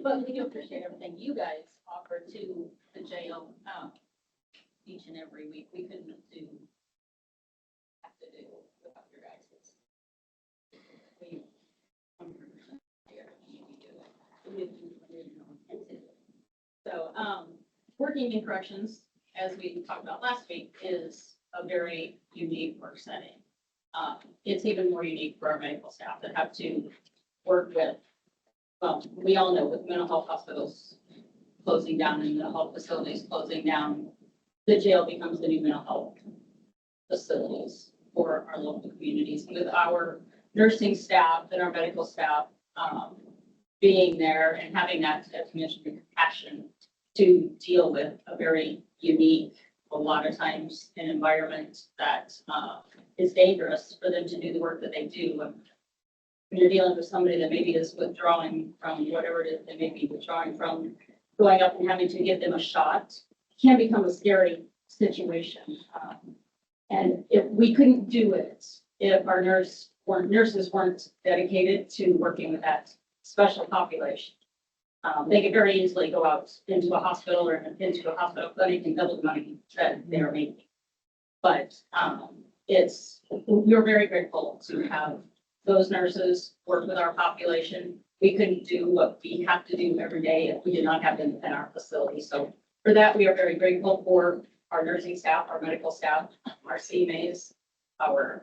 But we do appreciate everything you guys offer to the jail, each and every week. We couldn't have to do without your guys'. We So, working in corrections, as we talked about last week, is a very unique work setting. It's even more unique for our medical staff that have to work with, well, we all know with mental health hospitals closing down and mental health facilities closing down, the jail becomes the new mental health facilities for our local communities. With our nursing staff and our medical staff, being there and having that, as mentioned, the compassion to deal with a very unique, a lot of times, an environment that is dangerous for them to do the work that they do. When you're dealing with somebody that maybe is withdrawing from whatever it is they may be withdrawing from, going up and having to give them a shot can become a scary situation. And if we couldn't do it, if our nurses weren't dedicated to working with that special population. They could very easily go out into a hospital or into a hospital clinic and double the money that they're making. But we're very grateful to have those nurses work with our population. We couldn't do what we have to do every day if we did not have them in our facility. So for that, we are very grateful for our nursing staff, our medical staff, our CMAs, our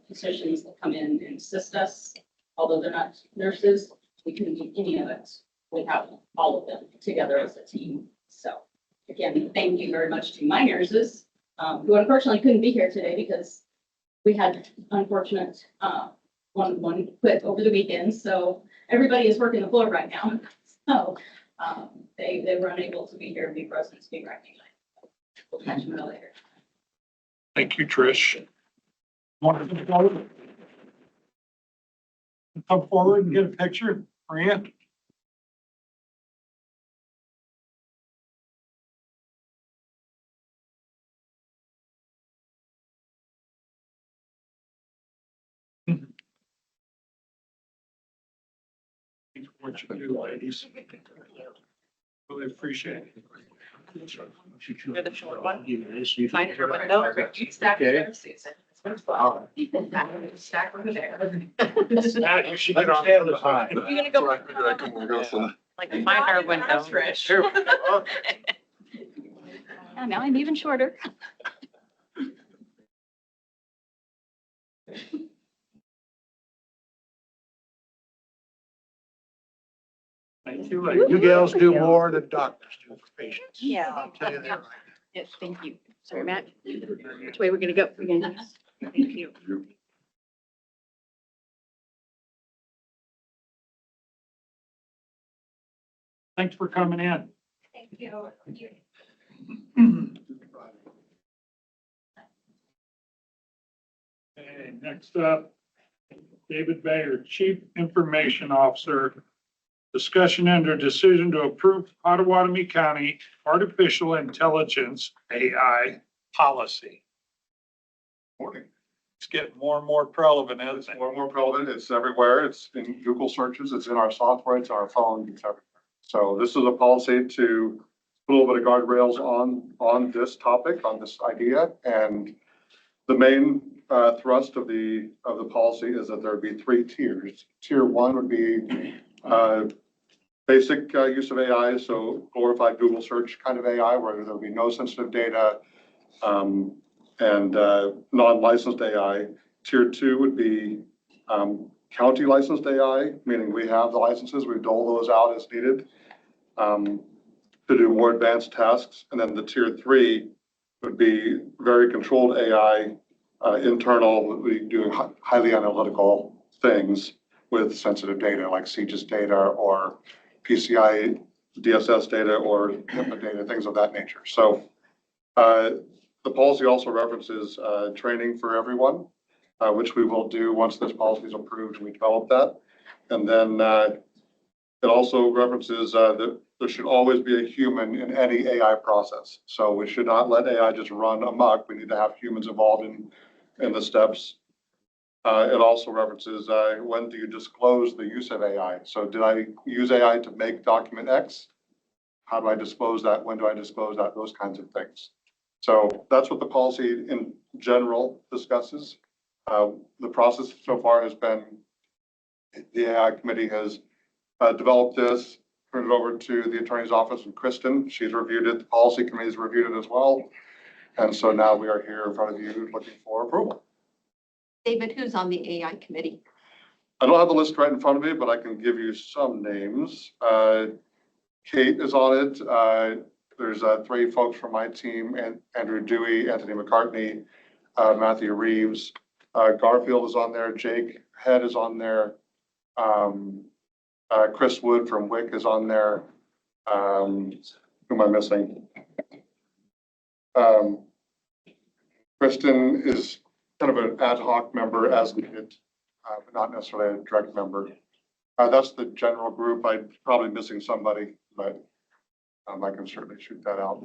physicians that come in and assist us. Although they're not nurses, we couldn't do any of it without all of them together as a team. So again, thank you very much to my nurses, who unfortunately couldn't be here today because we had unfortunate one quit over the weekend. So everybody is working the floor right now. So they were unable to be here and be present to speak right now. We'll catch them later. Thank you, Trish. Want to come forward? Come forward and get a picture, Maria. Thanks for what you do, ladies. Really appreciate it. You're the short one. Find your window. You stack there, Susan. This one's well. Stack over there. Matt, you should get on the other side. You're gonna go. Like find our window. Trish. Yeah, now I'm even shorter. Thank you, ladies. You gals do more than doctors do for patients. Yeah. I'll tell you that. Yes, thank you. Sorry, Matt. Which way we're gonna go? We're gonna. Thank you. Thanks for coming in. Thank you. Okay, next up, David Bayer, Chief Information Officer. Discussion and a decision to approve Potawatomi County Artificial Intelligence AI policy. Morning. It's getting more and more relevant, It's isn't it? more and more prevalent. It's everywhere. It's in Google searches. It's in our software. It's our phone. It's everywhere. So this is a policy to put a little bit of guardrails on this topic, on this idea. And the main thrust of the policy is that there would be 3 tiers. Tier 1 would be basic use of AI, so glorified Google search kind of AI, where there'll be no sensitive data and non-licensed AI. Tier 2 would be county licensed AI, meaning we have the licenses, we dole those out as needed to do more advanced tasks. And then the tier 3 would be very controlled AI, internal, would be doing highly analytical things with sensitive data like CGIS data or PCI DSS data or HIPAA data, things of that nature. So the policy also references training for everyone, which we will do once this policy is approved and we develop that. And then it also references that there should always be a human in any AI process. So we should not let AI just run amok. We need to have humans involved in the steps. It also references when do you disclose the use of AI? So did I use AI to make document X? How do I disclose that? When do I disclose that? Those kinds of things. So that's what the policy in general discusses. The process so far has been the AI committee has developed this. turn it over to the attorney's office and Kristen. She's reviewed it. The policy committee's reviewed it as well. And so now we are here in front of you looking for approval. David, who's on the AI committee? I don't have the list right in front of me, but I can give you some names. Kate is on it. There's 3 folks from my team, and Andrew Dewey, Anthony McCartney, Matthew Reeves. Garfield is on there. Jake Head is on there. Chris Wood from WIC is on there. Who am I missing? Kristen is kind of an ad hoc member as needed, but not necessarily a direct member. That's the general group. I'm probably missing somebody, but I can certainly shoot that out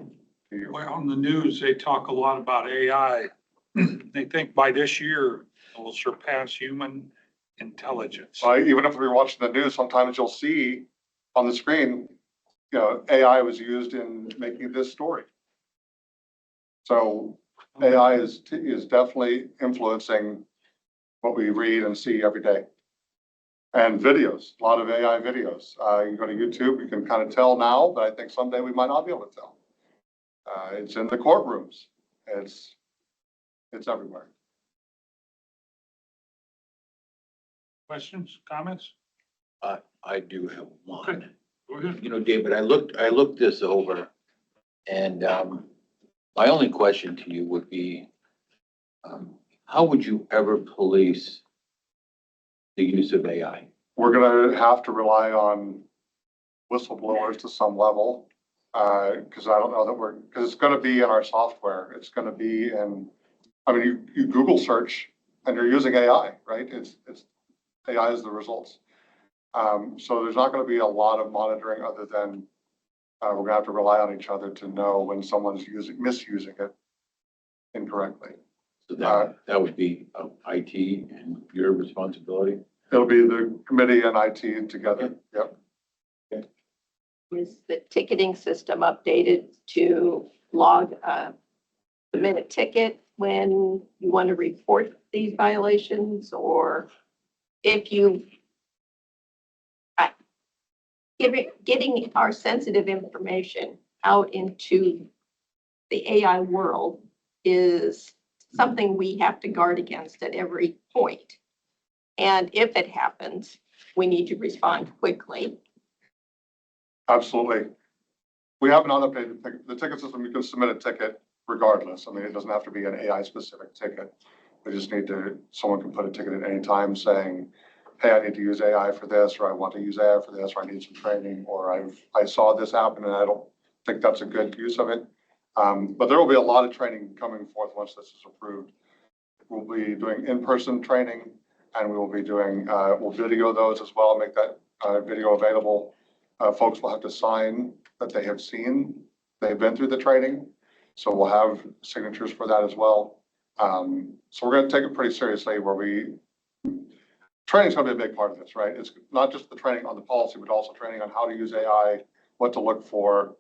to you. Well, on the news, they talk a lot about AI. They think by this year it will surpass human intelligence. Even if we're watching the news, sometimes you'll see on the screen, AI was used in making this story. So AI is definitely influencing what we read and see every day. And videos, a lot of AI videos. You go to YouTube, you can kind of tell now, but I think someday we might not be able to tell. It's in the courtrooms. It's everywhere. Questions, comments? I do have one. Okay, go ahead. David, I looked this over, and my only question to you would be, how would you ever police the use of AI? We're gonna have to rely on whistleblowers to some level. Because I don't know that because it's gonna be in our software. It's gonna be in, you Google search and you're using AI, right? It's AI is the results. So there's not gonna be a lot of monitoring other than we're gonna have to rely on each other to know when someone's misusing it incorrectly. So that would be IT and your responsibility? It'll be the committee and IT together. Yep. Is the ticketing system updated to log a minute ticket when you want to report these violations? Or if you getting our sensitive information out into the AI world is something we have to guard against at every point. And if it happens, we need to respond quickly. Absolutely. We have not updated the ticket system. You can submit a ticket regardless. It doesn't have to be an AI specific ticket. We just need someone can put a ticket at any time saying, hey, I need to use AI for this, or I want to use AI for this, or I need some training, or I saw this happen and I don't think that's a good use of it. But there will be a lot of training coming forth once this is approved. We'll be doing in-person training, and we will be doing, we'll video those as well, make that video available. Folks will have to sign that they have they've been through the training. So we'll have signatures for that as well. So we're going to take it pretty seriously training's going to be a big part of this, right? It's not just the training on the policy, but also training on how to use AI, what to look for,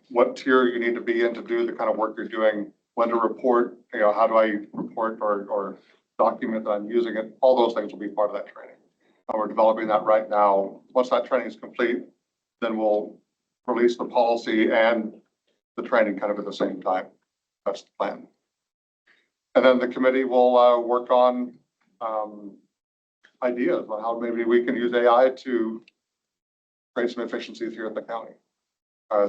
what tier you need to be in to do the kind of work you're doing, when to report, how do I report or document that I'm using it. All those things will be part of that training. We're developing that right now. Once that training is complete, then we'll release the policy and the training kind of at the same time. That's the plan. And then the committee will work on ideas on how maybe we can use AI to create some efficiencies here in the county.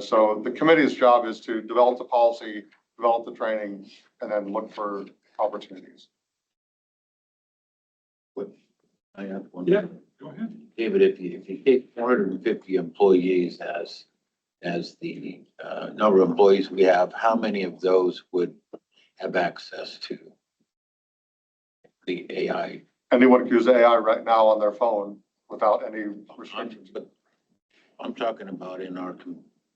So the committee's job is to develop the policy, develop the training, and then look for opportunities. I have one. Yeah, go ahead. David, if you take 450 employees as the number of employees we have, how many of those would have access to the AI? Anyone can use AI right now on their phone without any restrictions. But I'm talking about in our.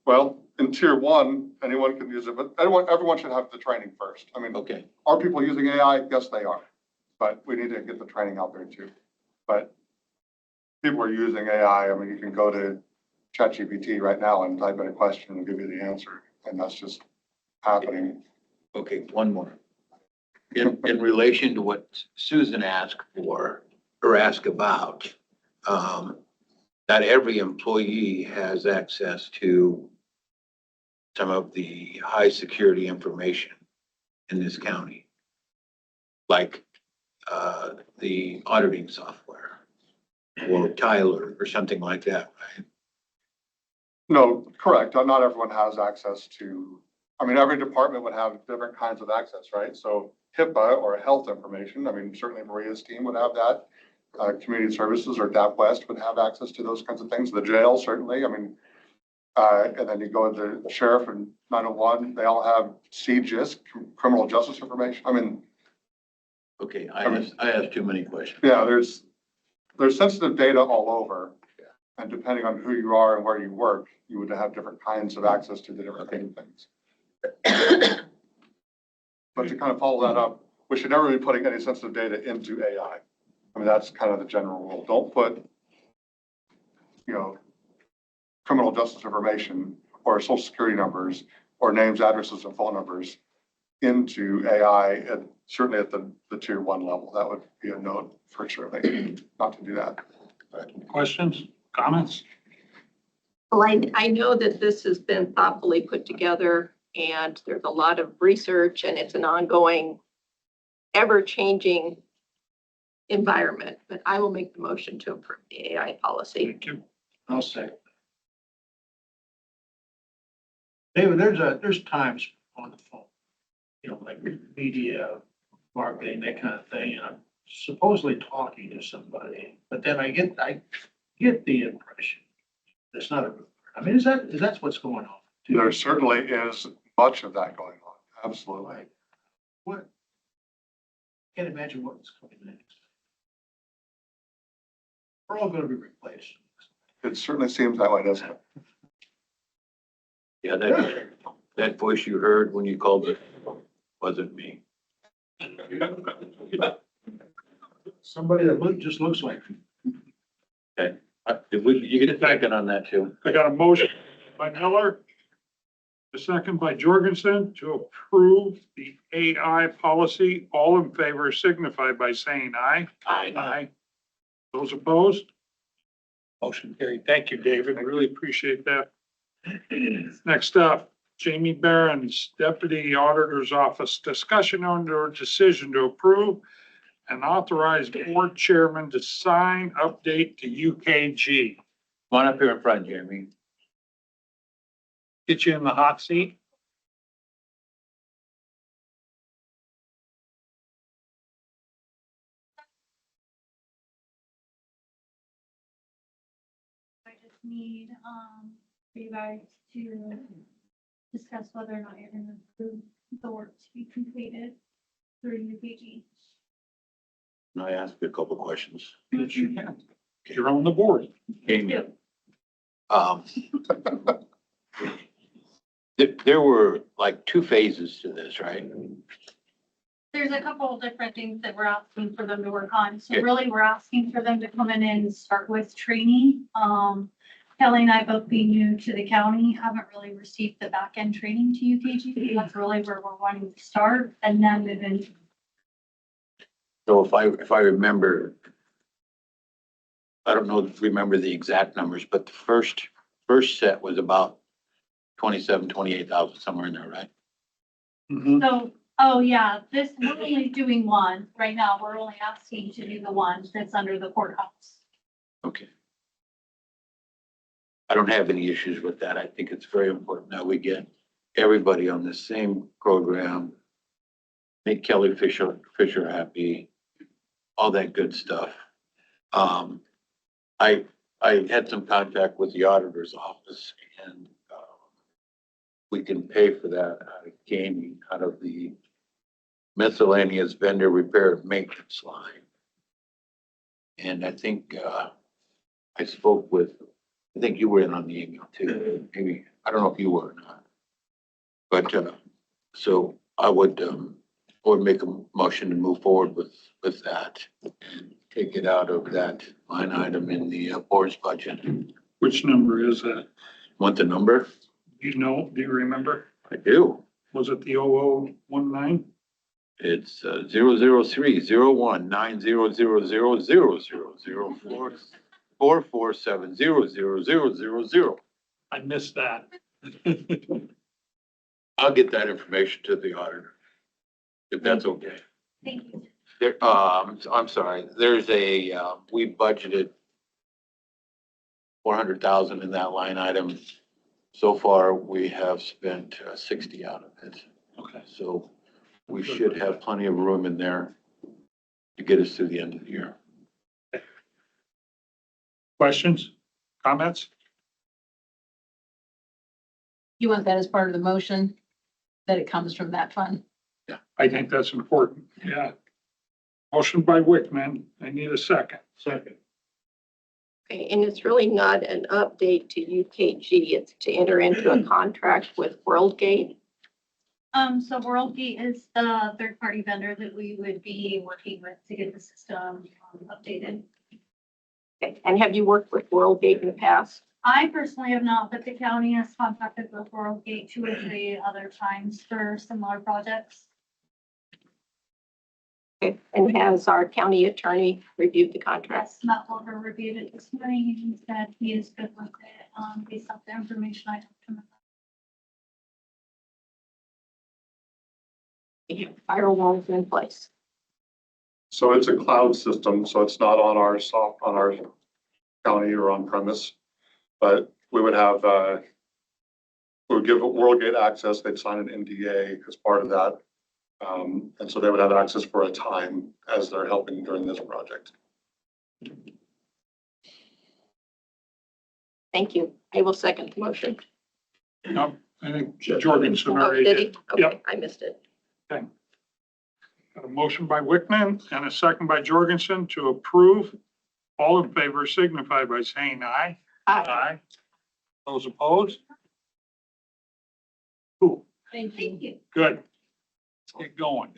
Well, in tier 1, anyone can use it, but everyone should have the training first. Okay. Are people using AI? Yes, they are. But we need to get the training out there too. But people are using AI. You can go to ChatGPT right now and type in a question and give you the answer. And that's just happening. Okay, one more. In relation to what Susan asked for or asked about, not every employee has access to some of the high security information in this county, like the auditing software or Tyler or something like that, right? No, correct. Not everyone has access to, I mean, every department would have different kinds of access, right? So HIPAA or health information, I mean, certainly Maria's team would have that. Community services or DAP West would have access to those kinds of things. The jail, certainly. I mean, and then you go to the sheriff and 901, they all have CGIS, criminal justice information. I mean, Okay, I asked too many questions. yeah, there's sensitive data all over. And depending on who you are and where you work, you would have different kinds of access to the different things. But to kind of follow that up, we should never be putting any sensitive data into AI. I mean, that's kind of the general rule. Don't put, you know, criminal justice information or social security numbers or names, addresses, and phone numbers into AI, and certainly at the tier 1 level. That would be a note for sure, not to do that. Questions, comments? Well, I know that this has been thoughtfully put together and there's a lot of research and it's an ongoing, ever-changing environment, but I will make the motion to approve the AI policy. Thank you. I'll say. David, there's times on the phone, you know, like media, marketing, that kind of thing, and I'm supposedly talking to somebody, but then I get the impression that's not a, I mean, is that what's going on? There certainly is much of that going on. Absolutely. Like, what? Can't imagine what's coming next. We're all gonna be replaced. It certainly seems that way, doesn't it? Yeah, that voice you heard when you called it wasn't me. Somebody that just looks like me. Okay, you get a second on that too. I got a motion by Miller, a second by Jorgensen to approve the AI policy. All in favor signify by saying aye. Aye. Those opposed? Motion carried. Thank you, David. Really appreciate that. Next up, Jamie Barron's Deputy Auditor's Office, discussion on their decision to approve and authorize board chairman to sign update to UKG. Come on up here in front, Jeremy. Get you in the hot seat. I just need, for you guys to discuss whether or not you're gonna approve the work to be completed through UKG. And I asked you a couple questions. Yes, you can. You're on the board. Amy. There were like 2 phases to this, right? There's a couple of different things that we're asking for them to work on. So Okay. really, we're asking for them to come in and start with training. Kelly and I both being new to the county, haven't really received the back end training to UKG. That's really where we're wanting to start and then move into. So if I remember, I don't remember the exact numbers, but the first set was about 27, 28,000, somewhere in there, right? So, oh yeah, we're only doing one right now. We're only asking to do the one that's under the courthouse. Okay. I don't have any issues with that. I think it's very important that we get everybody on the same program. Make Kelly Fisher happy, all that good stuff. I had some contact with the auditor's office and we can pay for that out of gaming, out of the miscellaneous vendor repair and maintenance line. And I think I spoke with, I think you were in on the email too, maybe, I don't know if you were or not. But so I would make a motion to move forward with that and take it out of that line item in the board's budget. Which number is that? Want the number? Do you remember? I do. Was it the 0019? It's 0030190000004 144700000. I missed that. I'll get that information to the auditor, if that's okay. Thank you. There, I'm sorry, there's we budgeted 400,000 in that line item. So far, we have spent 60 out of it. Okay. So we should have plenty of room in there to get us to the end of the year. Questions, comments? You want that as part of the motion, that it comes from that fund? I think that's important. Yeah. Motion by Wickman. I need a second. Second. Okay, and it's really not an update to UKG. It's to enter into a contract with WorldGate. So WorldGate is the third-party vendor that we would be working with to get the system updated. Okay, and have you worked with WorldGate in the past? I personally have not, but the county has contacted with WorldGate 2 or 3 other times for similar projects. Okay, and has our county attorney reviewed the contract? Yes, Matt Walker reviewed it this morning and he said he is good with it, based off the information I talked to him about. Firewalls in place. So it's a cloud system, so it's not on our county or on premise. But we would have, we would give WorldGate access. They'd sign an NDA as part of that. And so they would have access for a time as they're helping during this project. Thank you. I will second the motion. No, I think Jorgensen Oh, already did he? did. Okay, Yep. I missed it. Got a motion by Wickman and a second by Jorgensen to approve. All in favor signify by saying aye. Aye. Those opposed? Cool, Thank you. good. Let's get going.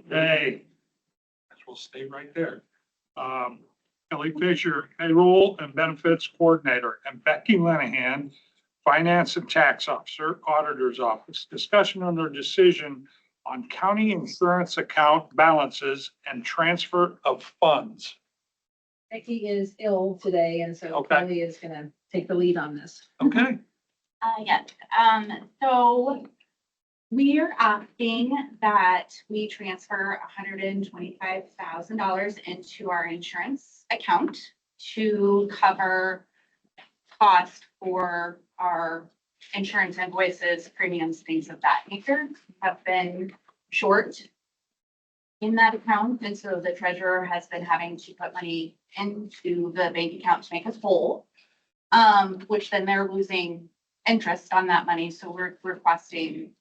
Okay. We'll stay right there. Kelly Fisher, payroll and benefits coordinator, and Becky Lenahan, finance and tax officer, auditor's office. Discussion on their decision on county insurance account balances and transfer of funds. Becky is ill today, and so Okay. Kelly is gonna take the lead on this. Okay, Yes, so we are asking that we transfer $125,000 into our insurance account to cover cost for our insurance invoices, premiums, things of that nature. We have been short in that account, and so the treasurer has been having to put money into the bank account to make us whole. Which then they're losing interest on that money, so we're requesting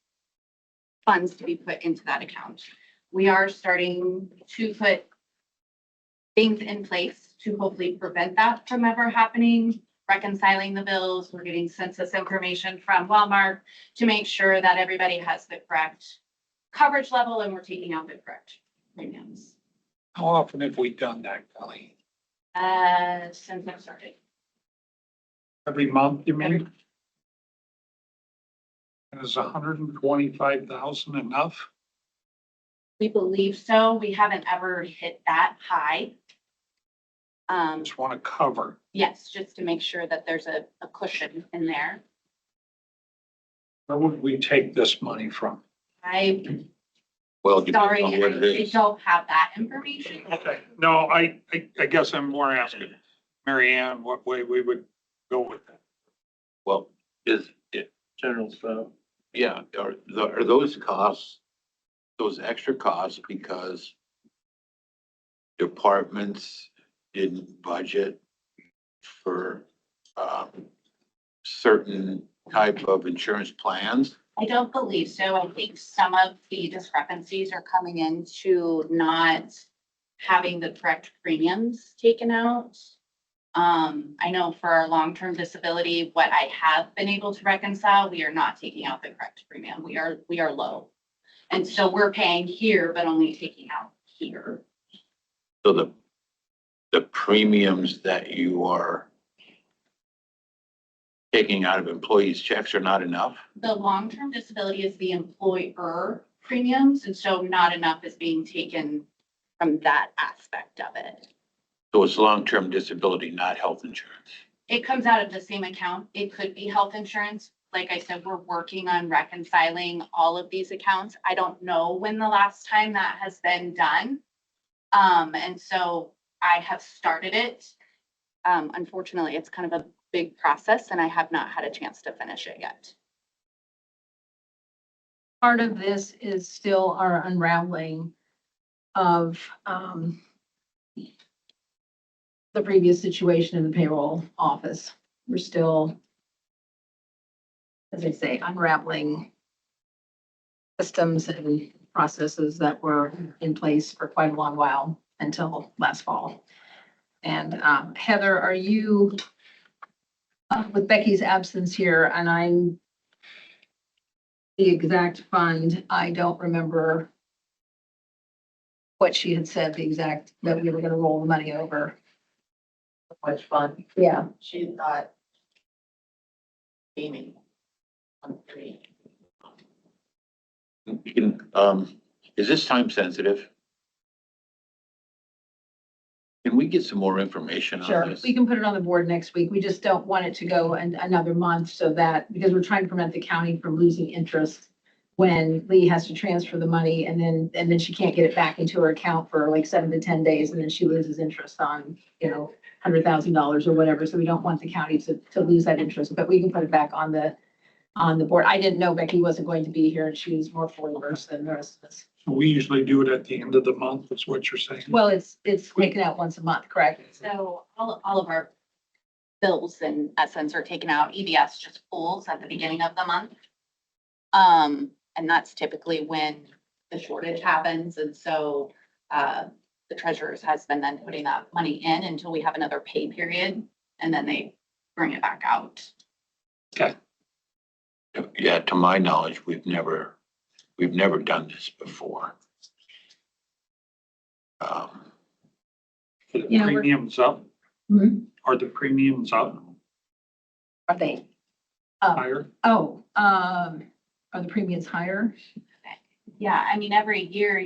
funds to be put into that account. We are starting to put things in place to hopefully prevent that from ever happening, reconciling the bills. We're getting census information from Walmart to make sure that everybody has the correct coverage level and we're taking out the correct premiums. how often have we done that, Kelly? Since I've started. Every month, you mean? And is 125,000 enough? We believe so. We haven't ever hit that high. Just want to cover. Yes, just to make sure that there's a cushion in there. Where would we take this money from? Well, it depends Sorry, on what it I is. don't have that information. Okay, no, I guess I'm more asking Mary Ann what way we would go with that. Well, is it, General stuff. yeah, are those costs, those extra costs because departments didn't budget for, certain type of insurance plans? I don't believe so. I think some of the discrepancies are coming into not having the correct premiums taken out. I know for our long-term disability, what I have been able to reconcile, we are not taking out the correct premium. We are low. And so we're paying here, but only taking out here. So the premiums that you are taking out of employees' checks are not enough? The long-term disability is the employer premiums, and so not enough is being taken from that aspect of it. So it's long-term disability, not health insurance. It comes out of the same account. It could be health insurance. Like I said, we're working on reconciling all of these accounts. I don't know when the last time that has been done. And so I have started it. Unfortunately, it's kind of a big process and I have not had a chance to finish it yet. Part of this is still our unraveling of the previous situation in the payroll office. We're still, as I say, unraveling systems and processes that were in place for quite a long while until last fall. And Heather, are you, with Becky's absence here, and I'm the exact fund, I don't remember what she had said, the exact, that we were gonna roll the money over. Which fund? Yeah. She thought. Amy. Is this time sensitive? Can we get some more information on Sure, this? we can put it on the board next week. We just don't want it to go another month so that, because we're trying to prevent the county from losing interest when Lee has to transfer the money and then she can't get it back into her account for like 7 to 10 days and then she loses interest on, $100,000 or whatever. So we don't want the county to lose that interest, but we can put it back on the board. I didn't know Becky wasn't going to be here and she was more fully versed than the rest of us. We usually do it at the end of the month, is what you're saying. Well, it's taken out once a month, correct? So all of our bills in essence are taken out. EBS just pulls at the beginning of the month. And that's typically when the shortage happens. And so the treasurer's has been then putting that money in until we have another pay period and then they bring it back out. Okay. Yeah, to my knowledge, we've never done this before. Are the You know, we're- premiums up? Hmm? Are the premiums up Are they? higher? Are the premiums higher? Yeah, I mean, every year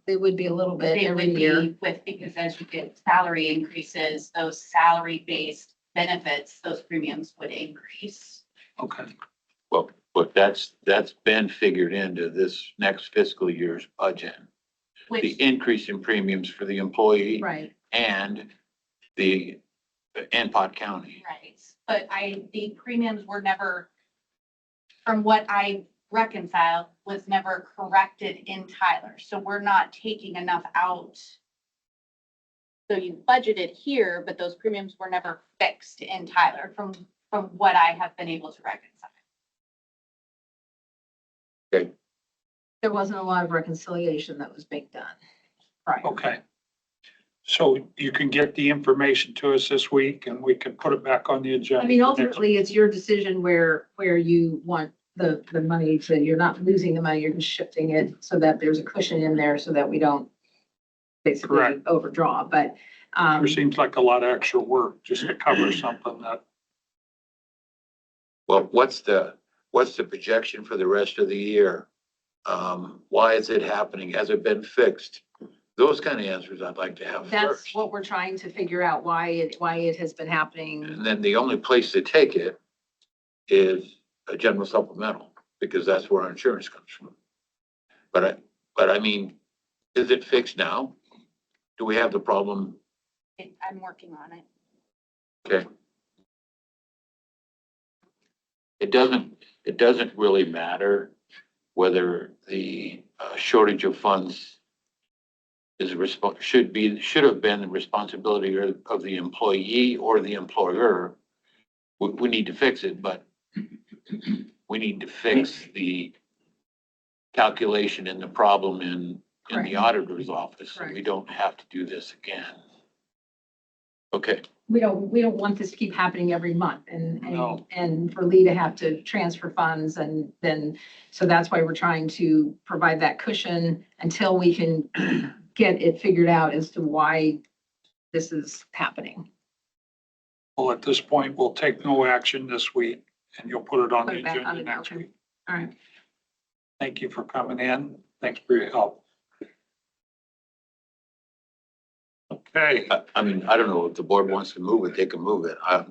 They would be a little bit they every would year. be because as you get salary increases, those salary-based benefits, those premiums would increase. Okay. Well, but that's been figured into this next fiscal year's budget. The Which, increase in premiums for the employee Right. and the Pot County. right, but the premiums were never, from what I reconciled, was never corrected in Tyler. So we're not taking enough out. So you budgeted here, but those premiums were never fixed in Tyler from what I have been able to reconcile. Okay, There wasn't a lot of reconciliation that was being done. Right. Okay. So you can get the information to us this week and we can put it back on the agenda. I mean, for next- ultimately, it's your decision where you want the money to, you're not losing the money, you're just shifting it so that there's a cushion in there so that we don't basically Correct. overdraw, but, There seems like a lot of extra work just to cover something that, well, what's the projection for the rest of the year? Why is it happening? Has it been fixed? Those kind of answers I'd like to have that's first. what we're trying to figure out, why it has been happening. And then the only place to take it is a general supplemental, because that's where our insurance comes from. But I mean, is it fixed now? Do we have the problem? I'm working on it. Okay. It doesn't really matter whether the shortage of funds should have been the responsibility of the employee or the employer. We need to fix it, but we need to fix the calculation and the problem in the Correct. auditor's office. So we Correct. don't have to do this again. Okay, We don't want this to keep happening every month No. and for Lee to have to transfer funds and then, so that's why we're trying to provide that cushion until we can get it figured out as to why this is happening. well, at this point, we'll take no action this week and you'll put it on Put the it back on agenda the next calendar. week. All right. Thank you for coming in. Thanks for your help. Okay. Hey, I mean, I don't know if the board wants to move it, they can move it. I'd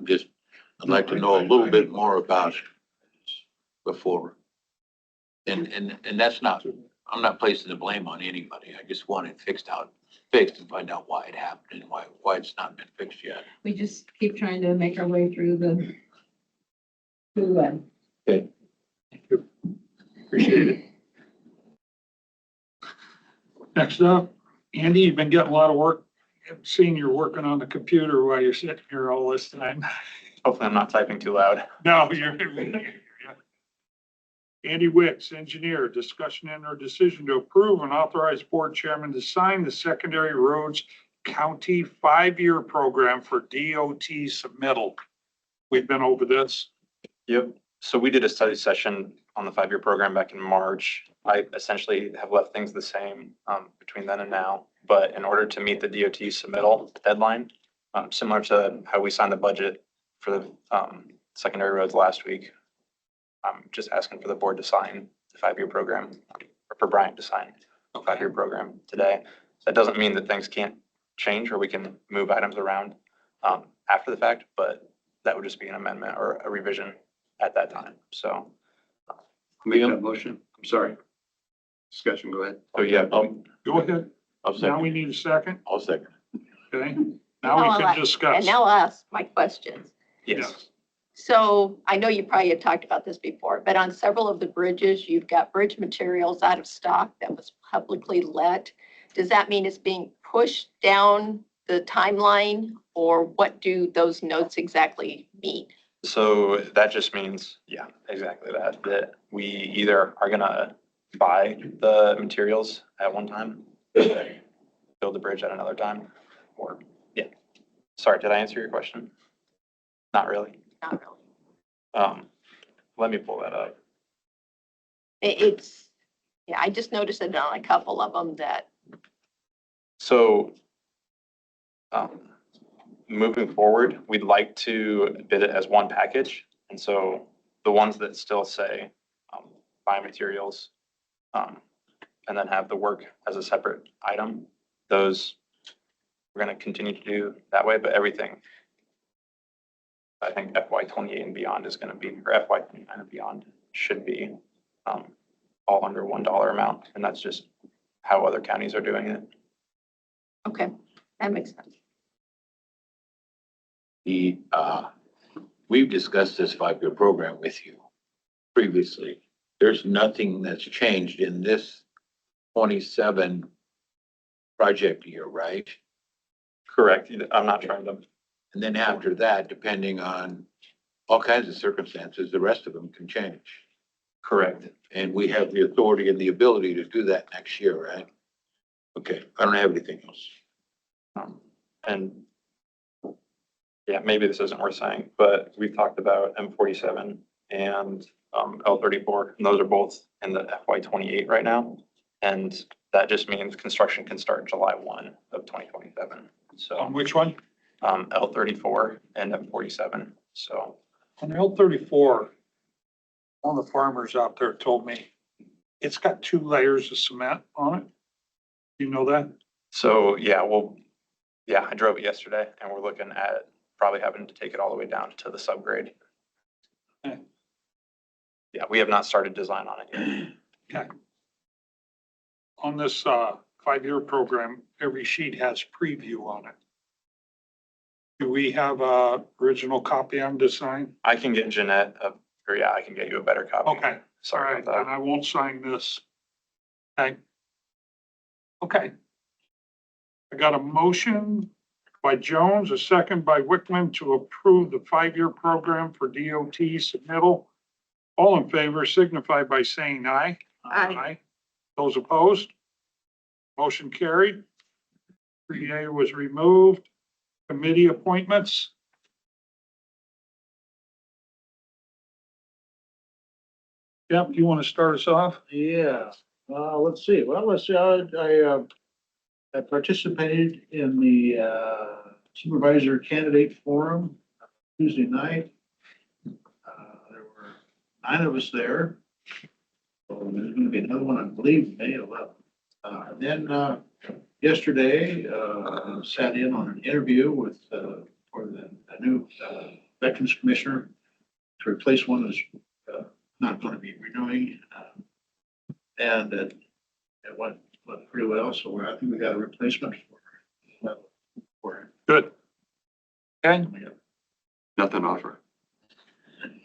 like to know a little bit more about it before. And that's not, I'm not placing the blame on anybody. I just want it fixed and find out why it happened and why it's not been fixed yet. We just keep trying to make our way through the. Okay. appreciate it. Next up, Andy, you've been getting a lot of work. I've seen you're working on the computer while you're sitting here all this time. Hopefully I'm not typing too loud. No, you're. Andy Wicks, engineer, discussion and or decision to approve and authorize board chairman to sign the secondary roads county 5-year program for DOT submittal. We've been over this. Yep. So we did a study session on the 5-year program back in March. I essentially have left things the same between then and now. But in order to meet the DOT submittal deadline, similar to how we signed the budget for the secondary roads last week, I'm just asking for the board to sign the 5-year program, or for Brian to sign the 5-year program today. That doesn't mean that things can't change or we can move items around after the fact, but that would just be an amendment or a revision at that time. So. Make that motion. I'm sorry. Discussion, go ahead. Oh, yeah. Go ahead. I'll Now second. we need a second. I'll second. Okay. Now we can discuss. And now I'll ask my questions. Yes. So I know you probably had talked about this before, but on several of the bridges, you've got bridge materials out of stock that was publicly let. Does that mean it's being pushed down the timeline, or what do those notes exactly mean? So that just means, yeah, exactly that we either are gonna buy the materials at one time, build the bridge at another time, or, yeah. Sorry, did I answer your question? Not really. Not really. Let me pull that up. It's, yeah, I just noticed it on a couple of them that, So, moving forward, we'd like to bid it as one package. And so the ones that still say, buy materials, and then have the work as a separate item, those we're gonna continue to do that way, but everything, I think FY 28 and beyond is gonna be, or FY 29 and beyond should be, all under $1 amount. And that's just how other counties are doing it. okay, that makes sense. We've discussed this 5-year program with you previously. There's nothing that's changed in this 27 project year, right? Correct. I'm not trying to. And then after that, depending on all kinds of circumstances, the rest of them can change. Correct. And we have the authority and the ability to do that next year, right? Okay, I don't have anything else. And yeah, maybe this isn't worth saying, but we've talked about M47 and L34, and those are both in the FY 28 right now. And that just means construction can start July 1 of 2027. So On which one? L34 and M47. So On L34, one of the farmers out there told me it's got 2 layers of cement on it. You know that? yeah, I drove it yesterday and we're looking at probably having to take it all the way down to the subgrade. Okay. Yeah, we have not started design on it yet. Okay. On this 5-year program, every sheet has preview on it. Do we have a original copy on to sign? I can get Jeanette, I can get you a better copy. Okay, all Sorry right, about and that. I won't sign this. Okay. Okay. I got a motion by Jones, a second by Wickman to approve the 5-year program for DOT submittal. All in favor signify by saying aye. Aye. Those opposed? Motion carried. 3A was removed. Committee appointments. Jeff, you want to start us off? Yeah, let's see. Well, I participated in the supervisor candidate forum Tuesday night. There were 9 of us there. So there's gonna be another one, I believe, May 11th. Then yesterday, sat in on an interview with, for the new, Veterans Commissioner to replace one who's, not going to be renewing. And it went pretty well, so I think we got a replacement for her. Good. Okay. Nothing to offer.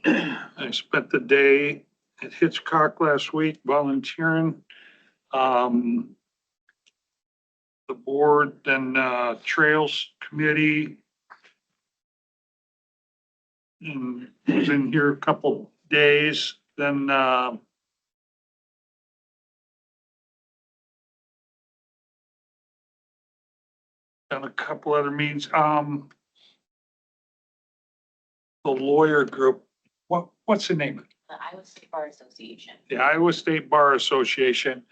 I spent the day at Hitchcock last week volunteering. The board and Trails Committee. And was in here a couple days, then done a couple other meetings. The lawyer group, what's the name? The Iowa State Bar Association. The Iowa State Bar Association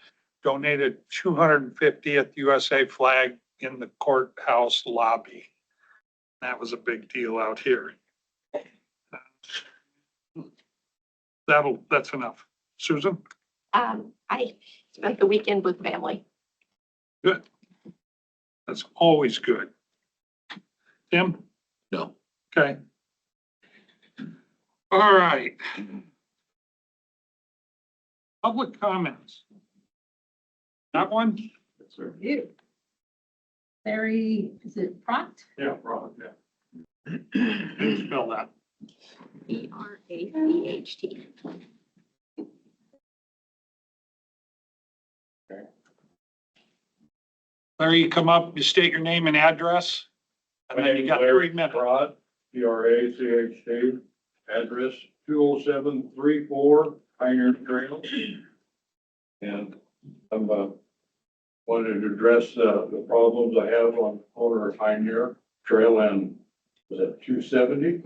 donated 250th USA flag in the courthouse lobby. That was a big deal out here. That's enough. Susan? I spent the weekend with family. Good. That's always good. Tim? No. Okay. All right. Public comments. That one? Yes, sir. Larry, is it Pratt? Yeah, wrong, yeah. Can you spell that? Pracht. Larry, you come up, you state your name and address, and then you got 3 minutes. Pratt, Pracht, address 20734 Pioneer Trail. And I'm wanted to address the problems I have on the corner of Pioneer Trail and was that 270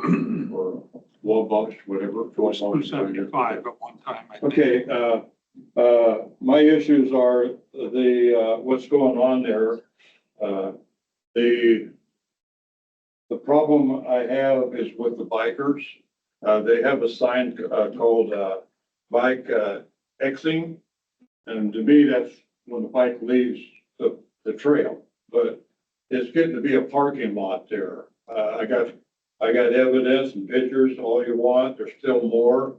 or Wabash, whatever. 275 at one time, I think. Okay, my issues are the, what's going on there. The problem I have is with the bikers. They have a sign called bike Xing. And to me, that's when the bike leaves the trail, but it's getting to be a parking lot there. I got evidence and pictures, all you want. There's still more.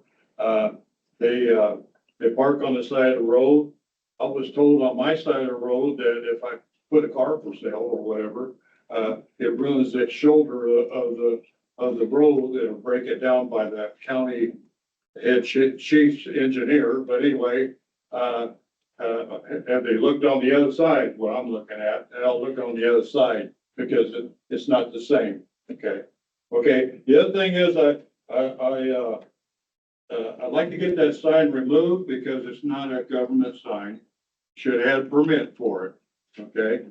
They park on the side of the road. I was told on my side of the road that if I put a car for sale or whatever, it ruins that shoulder of the road. It'll break it down by the county head chief's engineer. But anyway, have they looked on the other side, what I'm looking at, and I'll look on the other side because it's not the same. Okay. The other thing is I'd like to get that sign removed because it's not a government sign. Should have had a permit for it. Okay.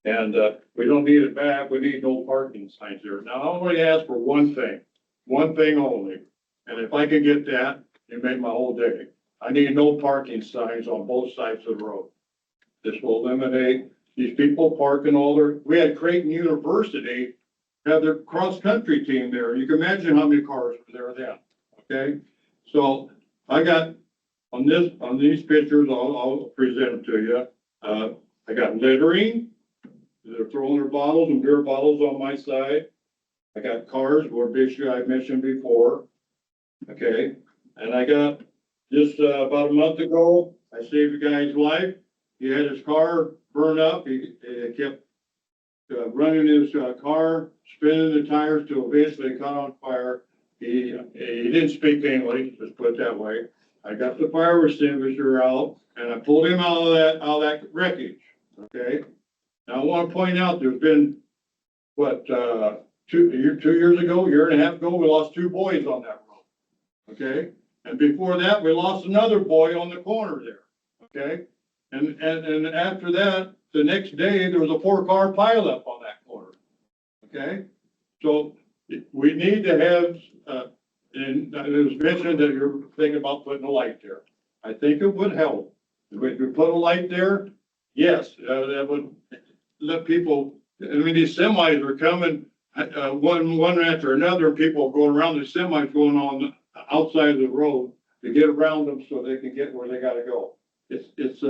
And we don't need it back. We need no parking signs there. Now I only ask for one thing only. And if I can get that, you make my whole day. I need no parking signs on both sides of the road. This will eliminate these people parking we had Creighton University have their cross-country team there. You can imagine how many cars were there then, okay? So I got, on these pictures, I'll present them to you. I got littering. They're throwing their bottles and beer bottles on my side. I got cars, what issue I mentioned before, okay? And I got, just about a month ago, I saved a guy's life. He had his car burned up. He kept running his car, spinning the tires till eventually it caught on fire. He didn't speak English, let's put it that way. I got the fire extinguisher out and I pulled him out of that wreckage. Okay. Now I want to point out there's been what 2 years ago, year and a half ago, we lost 2 boys on that road. Okay. And before that, we lost another boy on the corner there. Okay. And after that, the next day, there was a 4-car pileup on that corner. Okay. So we need to have, and it was mentioned that you're thinking about putting a light there. I think it would help. If we put a light there, yes, that would let people, I mean, these semis are coming, one after another, and people going around the semis going on outside of the road to get around them so they can get where they gotta go. It's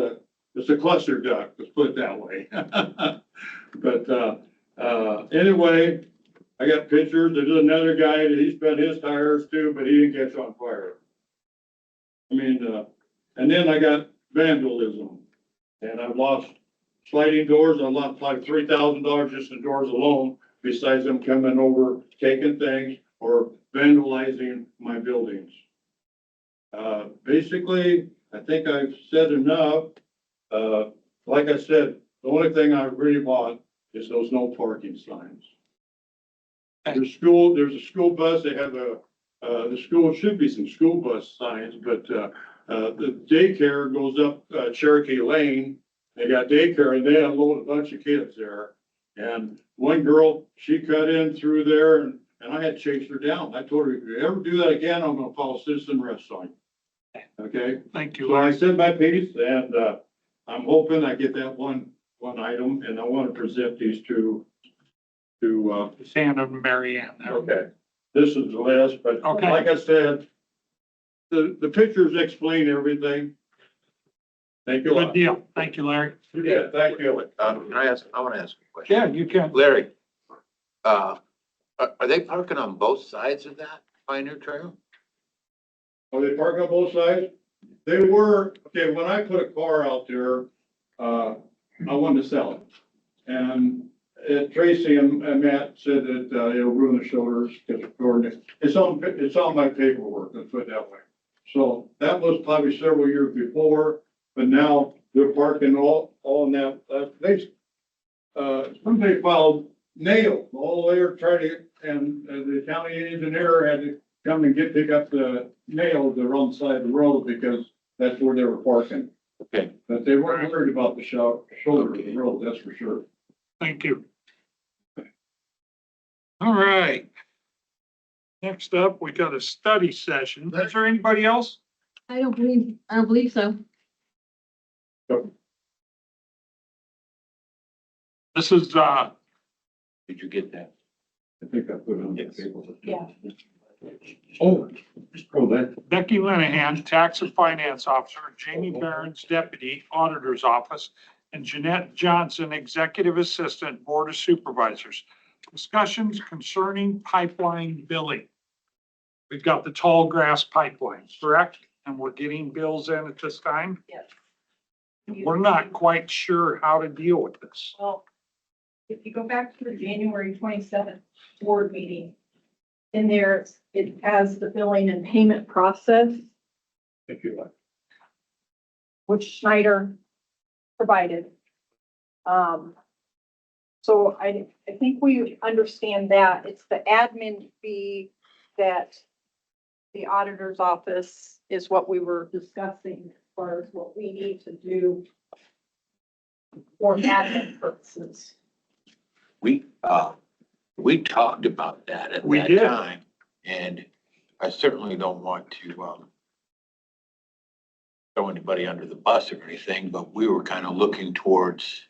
it's a cluster duck, let's put it that way. But, anyway, I got pictures. There's another guy that he spent his tires too, but he didn't catch on fire. I mean, and then I got vandalism. And I've lost sliding doors. I lost like $3,000 just in doors alone, besides them coming over, taking things or vandalizing my buildings. Basically, I think I've said enough. Like I said, the only thing I really want is those no parking signs. There's a school bus, they have the school should be some school bus signs, but, the daycare goes up Cherokee Lane. They got daycare and they unload a bunch of kids there. And one girl, she cut in through there and I had to chase her down. I told her, if you ever do that again, I'm gonna file a citizen arrest on you. Okay? Thank you, So I Larry. said my piece and, I'm hoping I get that one item and I want to present these to, Sand and Mary Ann there. okay. This is the list, but Okay. like I said, the pictures explain everything. Thank you. a Good lot. deal. Thank you, Larry. Yeah, thank you. Can I want to ask a question. Yeah, you can. Larry, are they parking on both sides of that Pioneer Trail? Are they parking on both sides? They were, okay, when I put a car out there, I wanted to sell it. And Tracy and Matt said that, it'll ruin the shoulders, it's on my paperwork, let's put it that way. So that was probably several years before, but now they're parking all in that, somebody filed nail all the way trying to, and the county engineer had to come and pick up the nails that are on the side of the road because that's where they were parking. Okay. But they weren't worried about the shoulder of the road, that's for sure. Thank you. All right. Next up, we got a study session. Is there anybody else? I don't believe so. This is, Did you get that? I think I put it on the table. Yeah. Oh, just go that. Becky Lenahan, Tax and Finance Officer, Jamie Barron's Deputy Auditor's Office, and Jeanette Johnson, Executive Assistant, Board of Supervisors. Discussions concerning pipeline billing. We've got the tall grass pipeline, correct? And we're getting bills in at this time. Yes. We're not quite sure how to deal with this. Well, if you go back to the January 27th board meeting, in there, it has the billing and payment process, Thank you. which Schneider provided. So I think we understand that. It's the admin fee that the auditor's office is what we were discussing as far as what we need to do for admin purposes. We talked about that at We that did. time, and I certainly don't want to, throw anybody under the bus or anything, but we were kind of looking towards,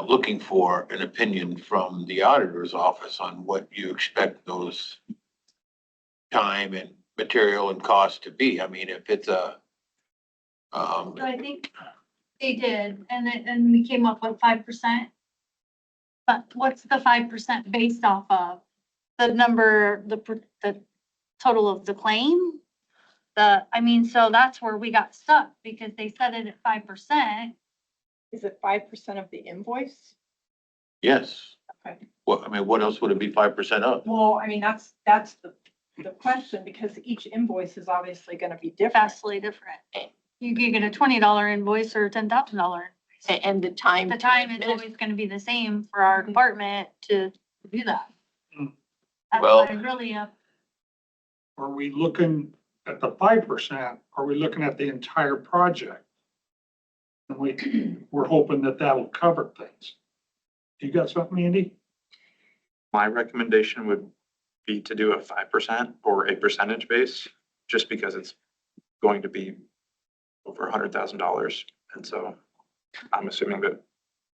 looking for an opinion from the auditor's office on what you expect those time and material and cost to be. I mean, if it's a, So I think they did, and we came up with 5%. But what's the 5% based off of? The number, the total of the claim? So that's where we got stuck because they set it at 5%. Is it 5% of the invoice? yes. Okay. What, I mean, what else would it be 5% of? Well, I mean, that's the question, because each invoice is obviously gonna be different. Vastly different. You could get a $20 invoice or a $10,000. And the time. The time is always gonna be the same for our department to do that. Mm. That's Well- why really, Are we looking at the 5%? Are we looking at the entire project? And we're hoping that that'll cover things. You got something, Andy? My recommendation would be to do a 5% or a percentage base, just because it's going to be over $100,000. And so I'm assuming that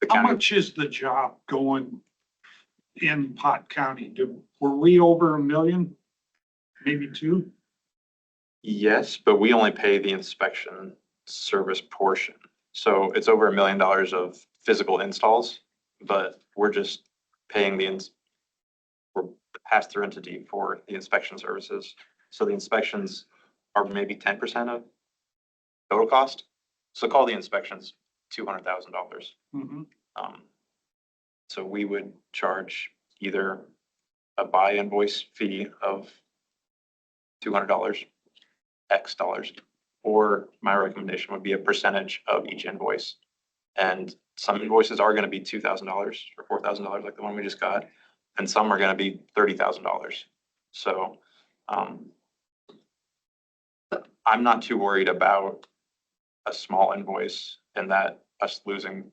the How county, much is the job going in Pot County? Were we over 1 million? Maybe 2? yes, but we only pay the inspection service portion. So it's over $1 million of physical installs, but we're just paying we're the pass-through entity for the inspection services. So the inspections are maybe 10% of total cost. So call the inspections $200,000. Mhm. So we would charge either a by invoice fee of $200, X dollars, or my recommendation would be a percentage of each invoice. And some invoices are gonna be $2,000 or $4,000, like the one we just got, and some are gonna be $30,000. So, I'm not too worried about a small invoice and that us losing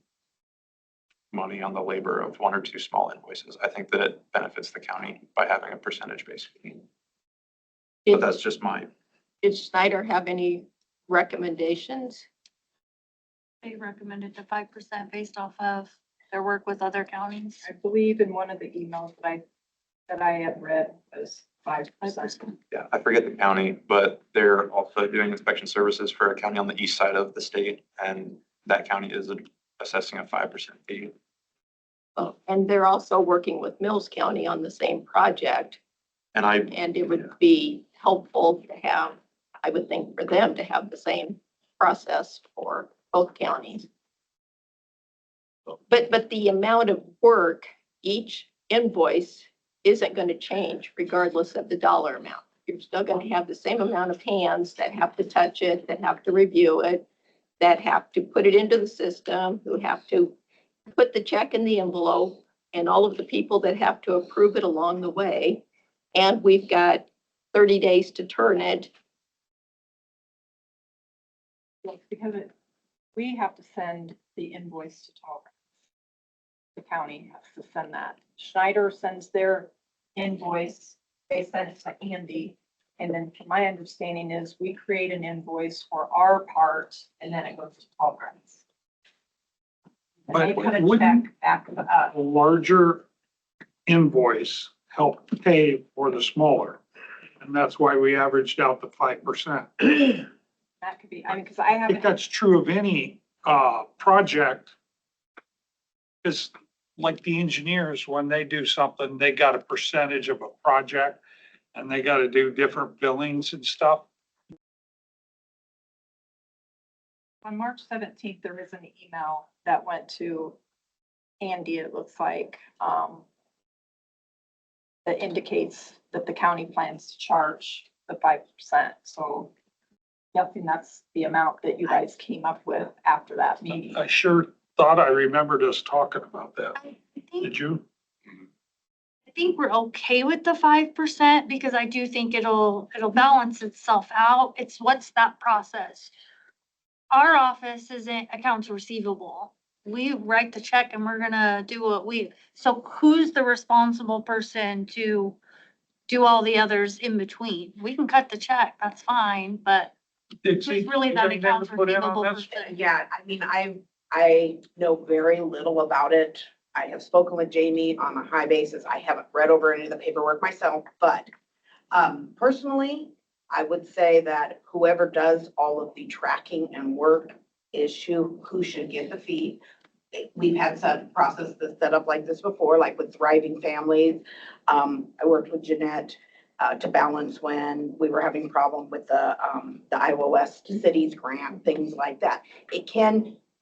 money on the labor of one or two small invoices. I think that it benefits the county by having a percentage-based fee. But that's just mine. Did Schneider have any recommendations? They recommended the 5% based off of their work with other counties. I believe in one of the emails that I had read was 5%. Yeah, I forget the county, but they're also doing inspection services for a county on the east side of the state, and that county is assessing a 5% fee. Oh, and they're also working with Mills County on the same project. And it would be helpful to have, I would think, for them to have the same process for both counties. But the amount of work, each invoice isn't going to change regardless of the dollar amount. You're still going to have the same amount of hands that have to touch it, that have to review it, that have to put it into the system, who have to put the check in the envelope, and all of the people that have to approve it along the way. And we've got 30 days to turn it. Yes, because we have to send the invoice to Tall. The county has to send that. Schneider sends their invoice, they send it to Andy. And then from my understanding is we create an invoice for our part and then it goes to Tall Grass. And they But cut a wouldn't check back to us. a larger invoice help pay for the smaller? And that's why we averaged out the 5%. That could be, I mean, because I I think haven't, that's true of any project. It's like the engineers, when they do something, they got a percentage of a project and they got to do different billings and stuff. on March 17th, there is an email that went to Andy, it looks like, that indicates that the county plans to charge the 5%. So guessing that's the amount that you guys came up with after that meeting. I sure thought I remembered us talking about that. Did you? I think we're okay with the 5% because I do think it'll balance itself out. It's what's that process? Our office isn't accounts receivable. We write the check and we're gonna do so who's the responsible person to do all the others in between? We can cut the check, that's fine, but who's really that accounts receivable person? Yeah, I mean, I know very little about it. I have spoken with Jamie on a high basis. I haven't read over any of the paperwork myself, but personally, I would say that whoever does all of the tracking and work is who should get the fee. We've had some process that's set up like this before, like with Thriving Families. I worked with Jeanette to balance when we were having a problem with the Iowa West Cities grant, things like that.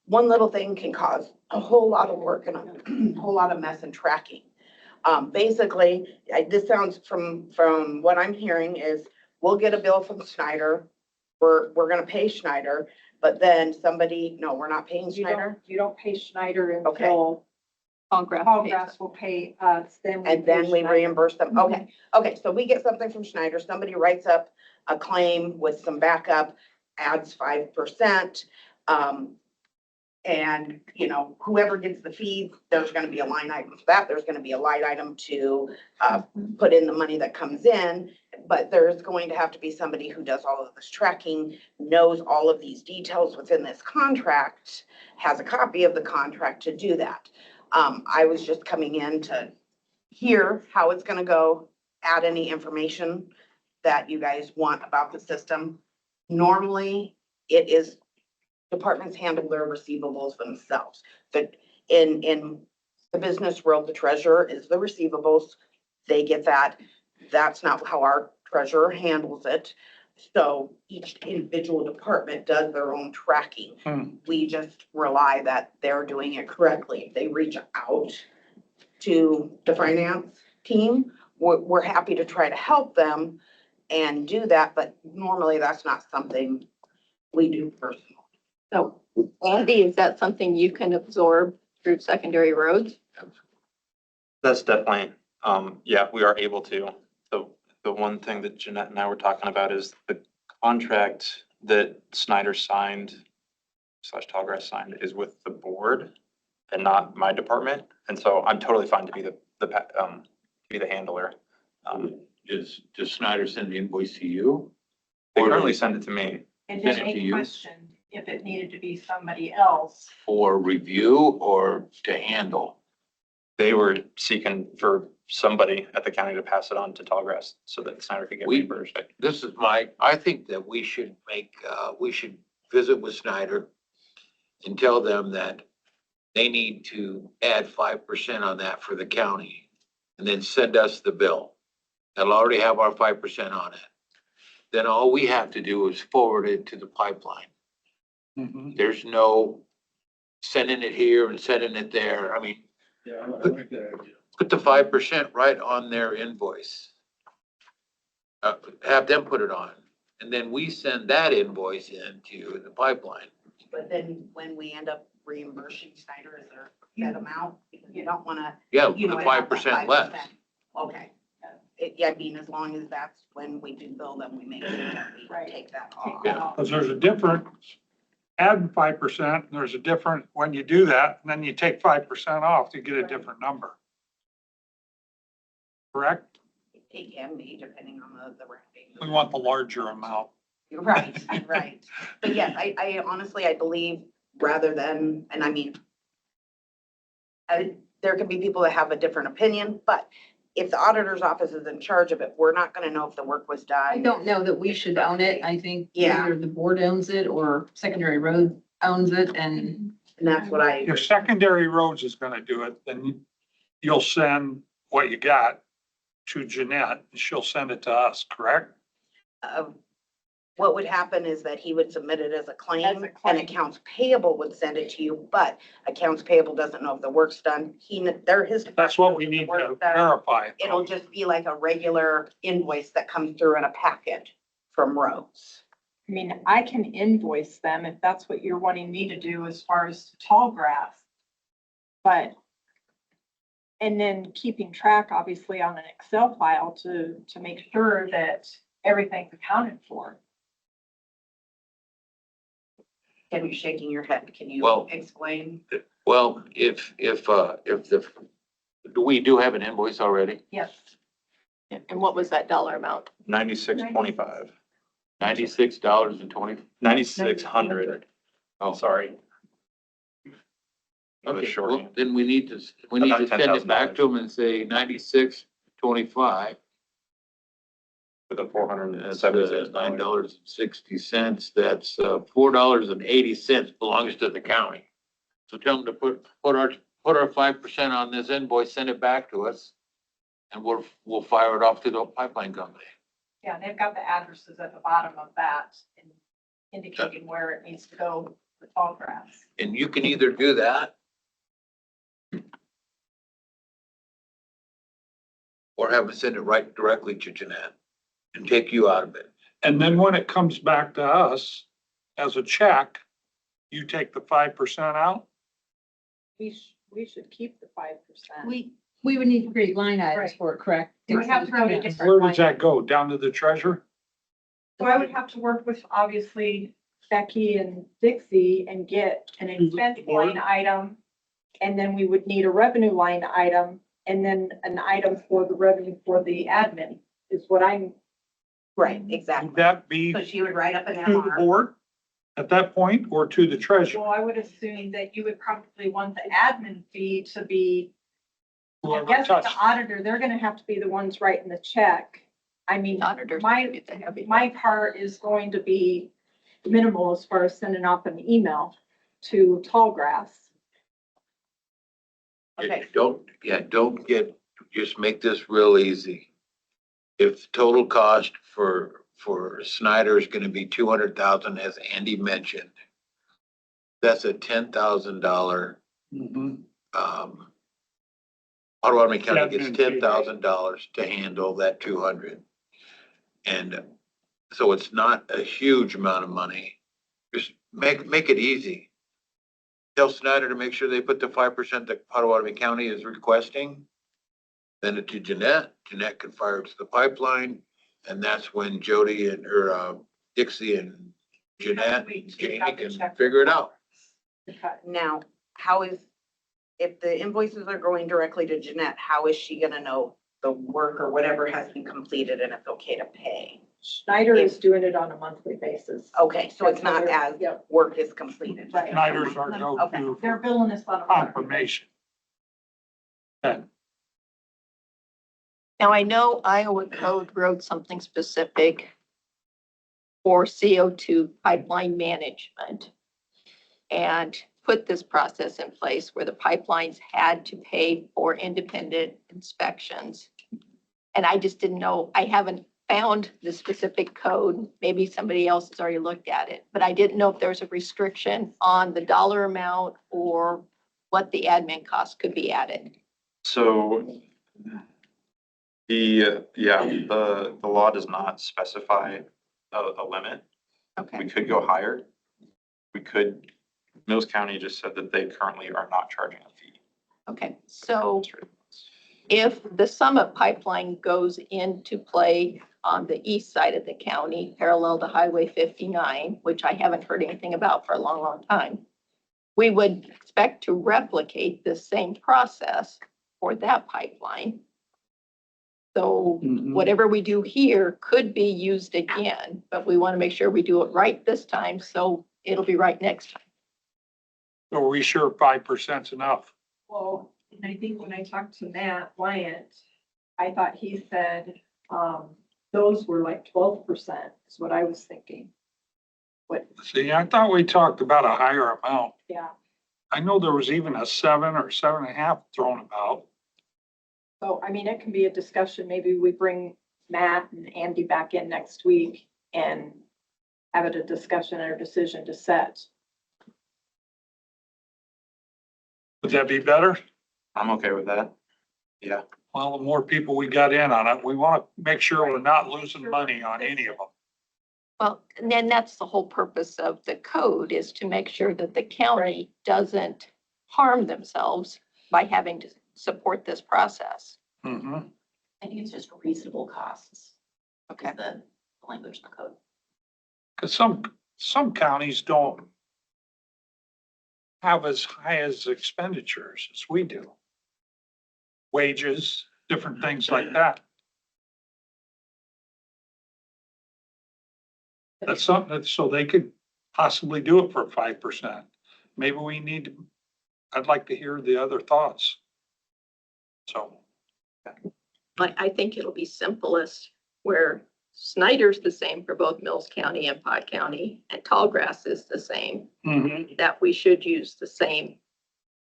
One little thing can cause a whole lot of work and a whole lot of mess and tracking. Basically, this sounds from what I'm hearing is we'll get a bill from Schneider. We're gonna pay Schneider, but then no, we're not paying Schneider. You don't pay Schneider Okay. until Tallgrass will pay us, then And then we Schneider. reimburse them. Okay, so we get something from Schneider, somebody writes up a claim with some backup, adds 5%. And, whoever gets the fees, there's gonna be a line item for that. There's gonna be a line item to put in the money that comes in. But there's going to have to be somebody who does all of this tracking, knows all of these details within this contract, has a copy of the contract to do that. I was just coming in to hear how it's gonna go, add any information that you guys want about the system. Normally, it is departments handle their receivables themselves. That in the business world, the treasurer is the receivables. They get that. That's not how our treasurer handles it. So each individual department does their own tracking. We just rely that they're doing it correctly. If they reach out to the finance team, we're happy to try to help them and do that, but normally that's not something we do personally. So Andy, is that something you can absorb through secondary roads? That's definitely, yeah, we are able to. The one thing that Jeanette and I were talking about is the contract that Snyder signed / Tallgrass signed is with the board and not my department. And so I'm totally fine to be the handler. Does Snyder send the invoice to you? They currently send it to me. And Send then it to they you? questioned if it needed to be somebody else. For review or to handle? They were seeking for somebody at the county to pass it on to Tallgrass so that Snyder could get reimbursed. This is I think that we should we should visit with Snyder and tell them that they need to add 5% on that for the county and then send us the bill. That'll already have our 5% on it. Then all we have to do is forward it to the pipeline. There's no sending it here and sending it there. I mean, Yeah, I like that idea. put the 5% right on their invoice. Have them put it on, and then we send that invoice into the pipeline. But then when we end up reimbursing Snyder, is there that amount? Because you don't wanna. Yeah, you the know, have that 5% less. Okay. Yeah, I mean, as long as that's when we do bill them, we make sure that we take that off. Yeah. Because there's a difference, adding 5%, and there's a different, when you do that, and then you take 5% off to get a different number. Correct? It can be depending on the rounding. We want the larger amount. You're right, right. But yes, I honestly, I believe rather than, and I mean, there can be people that have a different opinion, but if the auditor's office is in charge of it, we're not gonna know if the work was done. I don't know that we should own it. I think Yeah. either the board owns it or secondary road owns it and. And that's what I. If secondary roads is gonna do it, then you'll send what you got to Jeanette, and she'll send it to us, correct? What would happen is that he would submit it as a claim and accounts payable would send it to you, but accounts payable doesn't know if the work's done. His. That's what we need to verify. It'll just be like a regular invoice that comes through in a packet from roads. I mean, I can invoice them if that's what you're wanting me to do as far as Tallgrass. But, and then keeping track, obviously, on an Excel file to make sure that everything's accounted for. Can you shaking your head? Can you Well- explain? Well, if we do have an invoice already, Yes. And what was that dollar amount? 96.25, $96.20. 9,600. Oh, sorry. Okay, short well, end. then we need to send it back to them and say 96.25. With a That's $476. $9.60. That's $4.80 belongs to the county. So tell them to put our 5% on this invoice, send it back to us, and we'll fire it off to the pipeline company. Yeah, they've got the addresses at the bottom of that and indicating where it needs to go for Tallgrass. And you can either do that or have them send it right directly to Jeanette and take you out of it. And then when it comes back to us as a check, you take the 5% out? We should keep the 5%. We would need to create line items for it, correct? It would have to go to different. Where does line that go? Down to the treasurer? So I would have to work with, obviously, Becky and Dixie and get an expense line item. And then we would need a revenue line item and then an item for the revenue for the admin is what I'm. Right, exactly. Would that be So to she would write up an the MR. board at that point or to the treasurer? Well, I would assume that you would probably want the admin fee to be, I Whoever guess the touched- auditor, they're gonna have to be the ones writing the check. I mean, Auditors my, get the heavy. my part is going to be minimal as far as sending off an email to Tallgrass. Okay. Don't just make this real easy. If total cost for Snyder is gonna be 200,000, as Andy mentioned, that's a $10,000, Potawatomi County gets Admin fee. $10,000 to handle that 200. And so it's not a huge amount of money. Just make it easy. Tell Snyder to make sure they put the 5% that Potawatomi County is requesting. Send it to Jeanette. Jeanette can fire it to the pipeline. And that's when Jody or Dixie and Jeanette, Jamie can figure it out. Now, how is, if the invoices are going directly to Jeanette, how is she gonna know the work or whatever has been completed and it's okay to pay? Schneider is doing it on a monthly basis. Okay, so it's not as Yep. work is completed. Right. Snyder's our go-to They're billing us on a monthly confirmation. Okay. Now, I know Iowa Code wrote something specific for CO2 pipeline management and put this process in place where the pipelines had to pay for independent inspections. And I just didn't know, I haven't found the specific code. Maybe somebody else has already looked at it, but I didn't know if there was a restriction on the dollar amount or what the admin cost could be added. So the law does not specify a limit. Okay. We could go higher. We could, Mills County just said that they currently are not charging a fee. Okay, so if the Summit pipeline goes into play on the east side of the county, parallel to Highway 59, which I haven't heard anything about for a long, long time, we would expect to replicate the same process for that pipeline. So whatever we do here could be used again, but we want to make sure we do it right this time, so it'll be right next time. So are we sure 5% is enough? Well, and I think when I talked to Matt Wyatt, I thought he said, those were like 12% is what I was thinking. What, See, I thought we talked about a higher amount. yeah. I know there was even a 7 or 7.5 thrown about. So, I mean, it can be a discussion. Maybe we bring Matt and Andy back in next week and have it a discussion or decision to set. Would that be better? I'm okay with that. Yeah. Well, the more people we got in on it, we want to make sure we're not losing money on any of them. Well, and then that's the whole purpose of the code, is to make sure that the county doesn't harm themselves by having to support this process. Mm-hmm. I think it's just reasonable costs. Okay. Is the language in the code. Because some counties don't have as high as expenditures as we do. Wages, different things like that. That's something that, so they could possibly do it for 5%. Maybe we need to, I'd like to hear the other thoughts. So. I think it'll be simplest where Snyder's the same for both Mills County and Pot County, and Tallgrass is the same, that we should use the same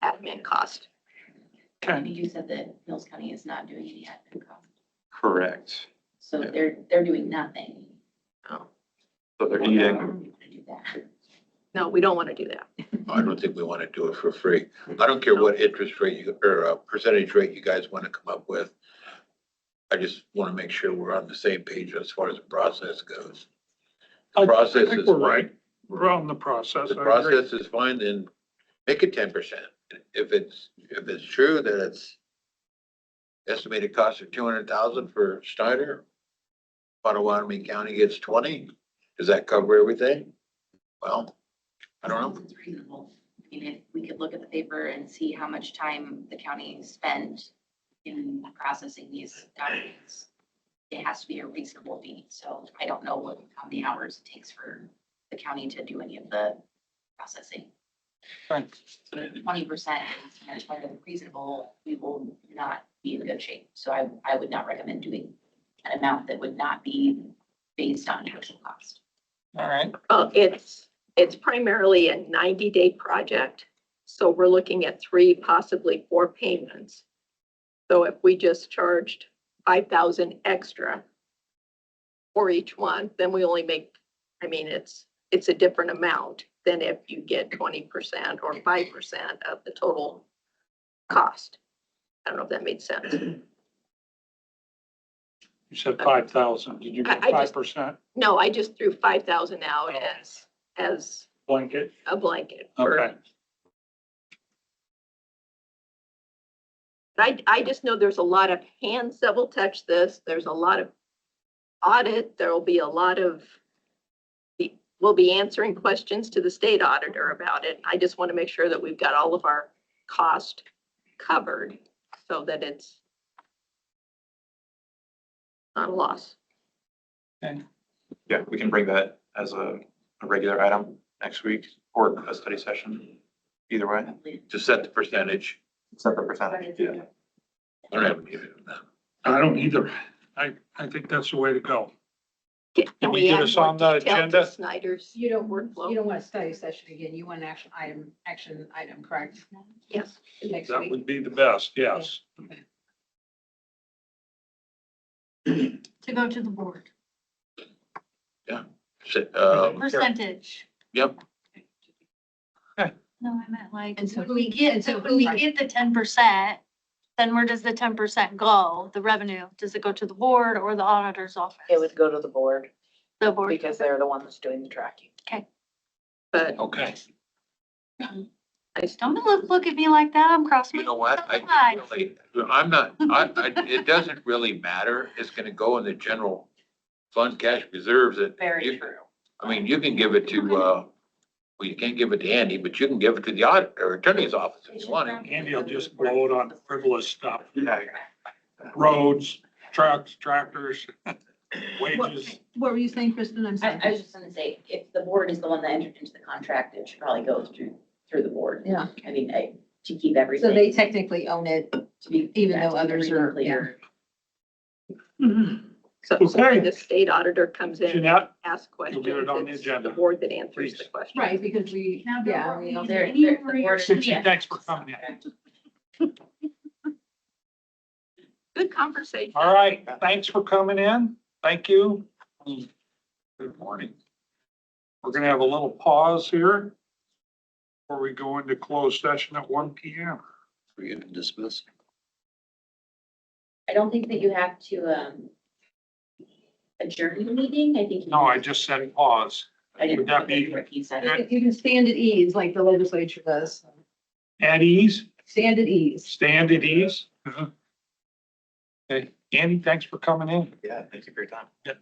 admin cost. And you said that Mills County is not doing any admin cost. Correct. So they're doing nothing. Oh, So they're I eating. don't want to do that. no, we don't want to do that. I don't think we want to do it for free. I don't care what interest rate or percentage rate you guys want to come up with. I just want to make sure we're on the same page as far as the process goes. The process I think is we're fine. right. We're on the process. The I agree. process is fine, then make it 10%. If it's true that it's estimated cost of 200,000 for Snyder, Potawatomi County gets 20, does that cover everything? Well, I don't know. It's reasonable. I mean, if we could look at the paper and see how much time the county spent in processing these documents, it has to be a reasonable fee. So I don't know how many hours it takes for the county to do any of the processing. Thanks. So 20% is much higher than reasonable, we will not be in good shape. So I would not recommend doing an amount that would not be based on actual cost. All right. It's primarily a 90-day project. So we're looking at 3, possibly 4 payments. So if we just charged 5,000 extra for each one, then we only make, I mean, it's a different amount than if you get 20% or 5% of the total cost. I don't know if that made sense. You said 5,000. Did you get I just- 5%? No, I just threw 5,000 out Oh. as Blanket? a blanket. for- Okay. I just know there's a lot of hands that will touch this. There's a lot of audit. There will be a lot of, we'll be answering questions to the state auditor about it. I just want to make sure that we've got all of our cost covered so that it's not a loss. Okay. Yeah, we can bring that as a regular item next week or a study session, either way. To set the percentage. Set the percentage. Yeah. I don't have any of it. I don't either. I think that's the way to go. Can Can we you get add us more on the detail to agenda? Snyder's You don't workflow? want a study session again. You want an action item, correct? Yes. Next That week. would be the best, yes. To go to the board. Percentage. Yep. No, I meant like, And so when we who- get, and so when we who- get the 10%, then where does the 10% go? The revenue? Does it go to the board or the auditor's office? It would go to the board The board. because they're the one that's doing the tracking. But Okay. Don't look at me like that. I'm crossing. You know what? I'm not, it doesn't really matter. It's gonna go in the general fund cash reserves that. Very true. I mean, you can give it to, well, you can't give it to Andy, but you can give it to the audit or attorney's office if you want to. Andy will just blow it on frivolous stuff. Yeah. Roads, trucks, tractors, wages. What were you saying, Kristen? I'm sorry. I was just gonna say, if the board is the one that entered into the contract, it should probably go through the board. Yeah. I mean, to keep everything. So they technically own it, to be even to though keep others everything are, clear. so Okay. when the state auditor comes in, Jeanette, asks questions, get it on the it's agenda. the board that answers the Please. question. right, because we, Now, yeah, don't we worry. don't- The board is- Susie, thanks for coming in. Good conversation. All right, thanks for coming in. Thank you. Good morning. We're gonna have a little pause here before we go into closed session at 1 PM. We can dismiss. I don't think that you have to, adjourn the meeting. I think. No, I just said pause. I didn't. Would that be He said You it. can- you can stand at ease like the legislature does. at ease? Stand at ease. Stand at ease? Okay, Andy, thanks for coming in. Yeah, thank you for your time. Yep.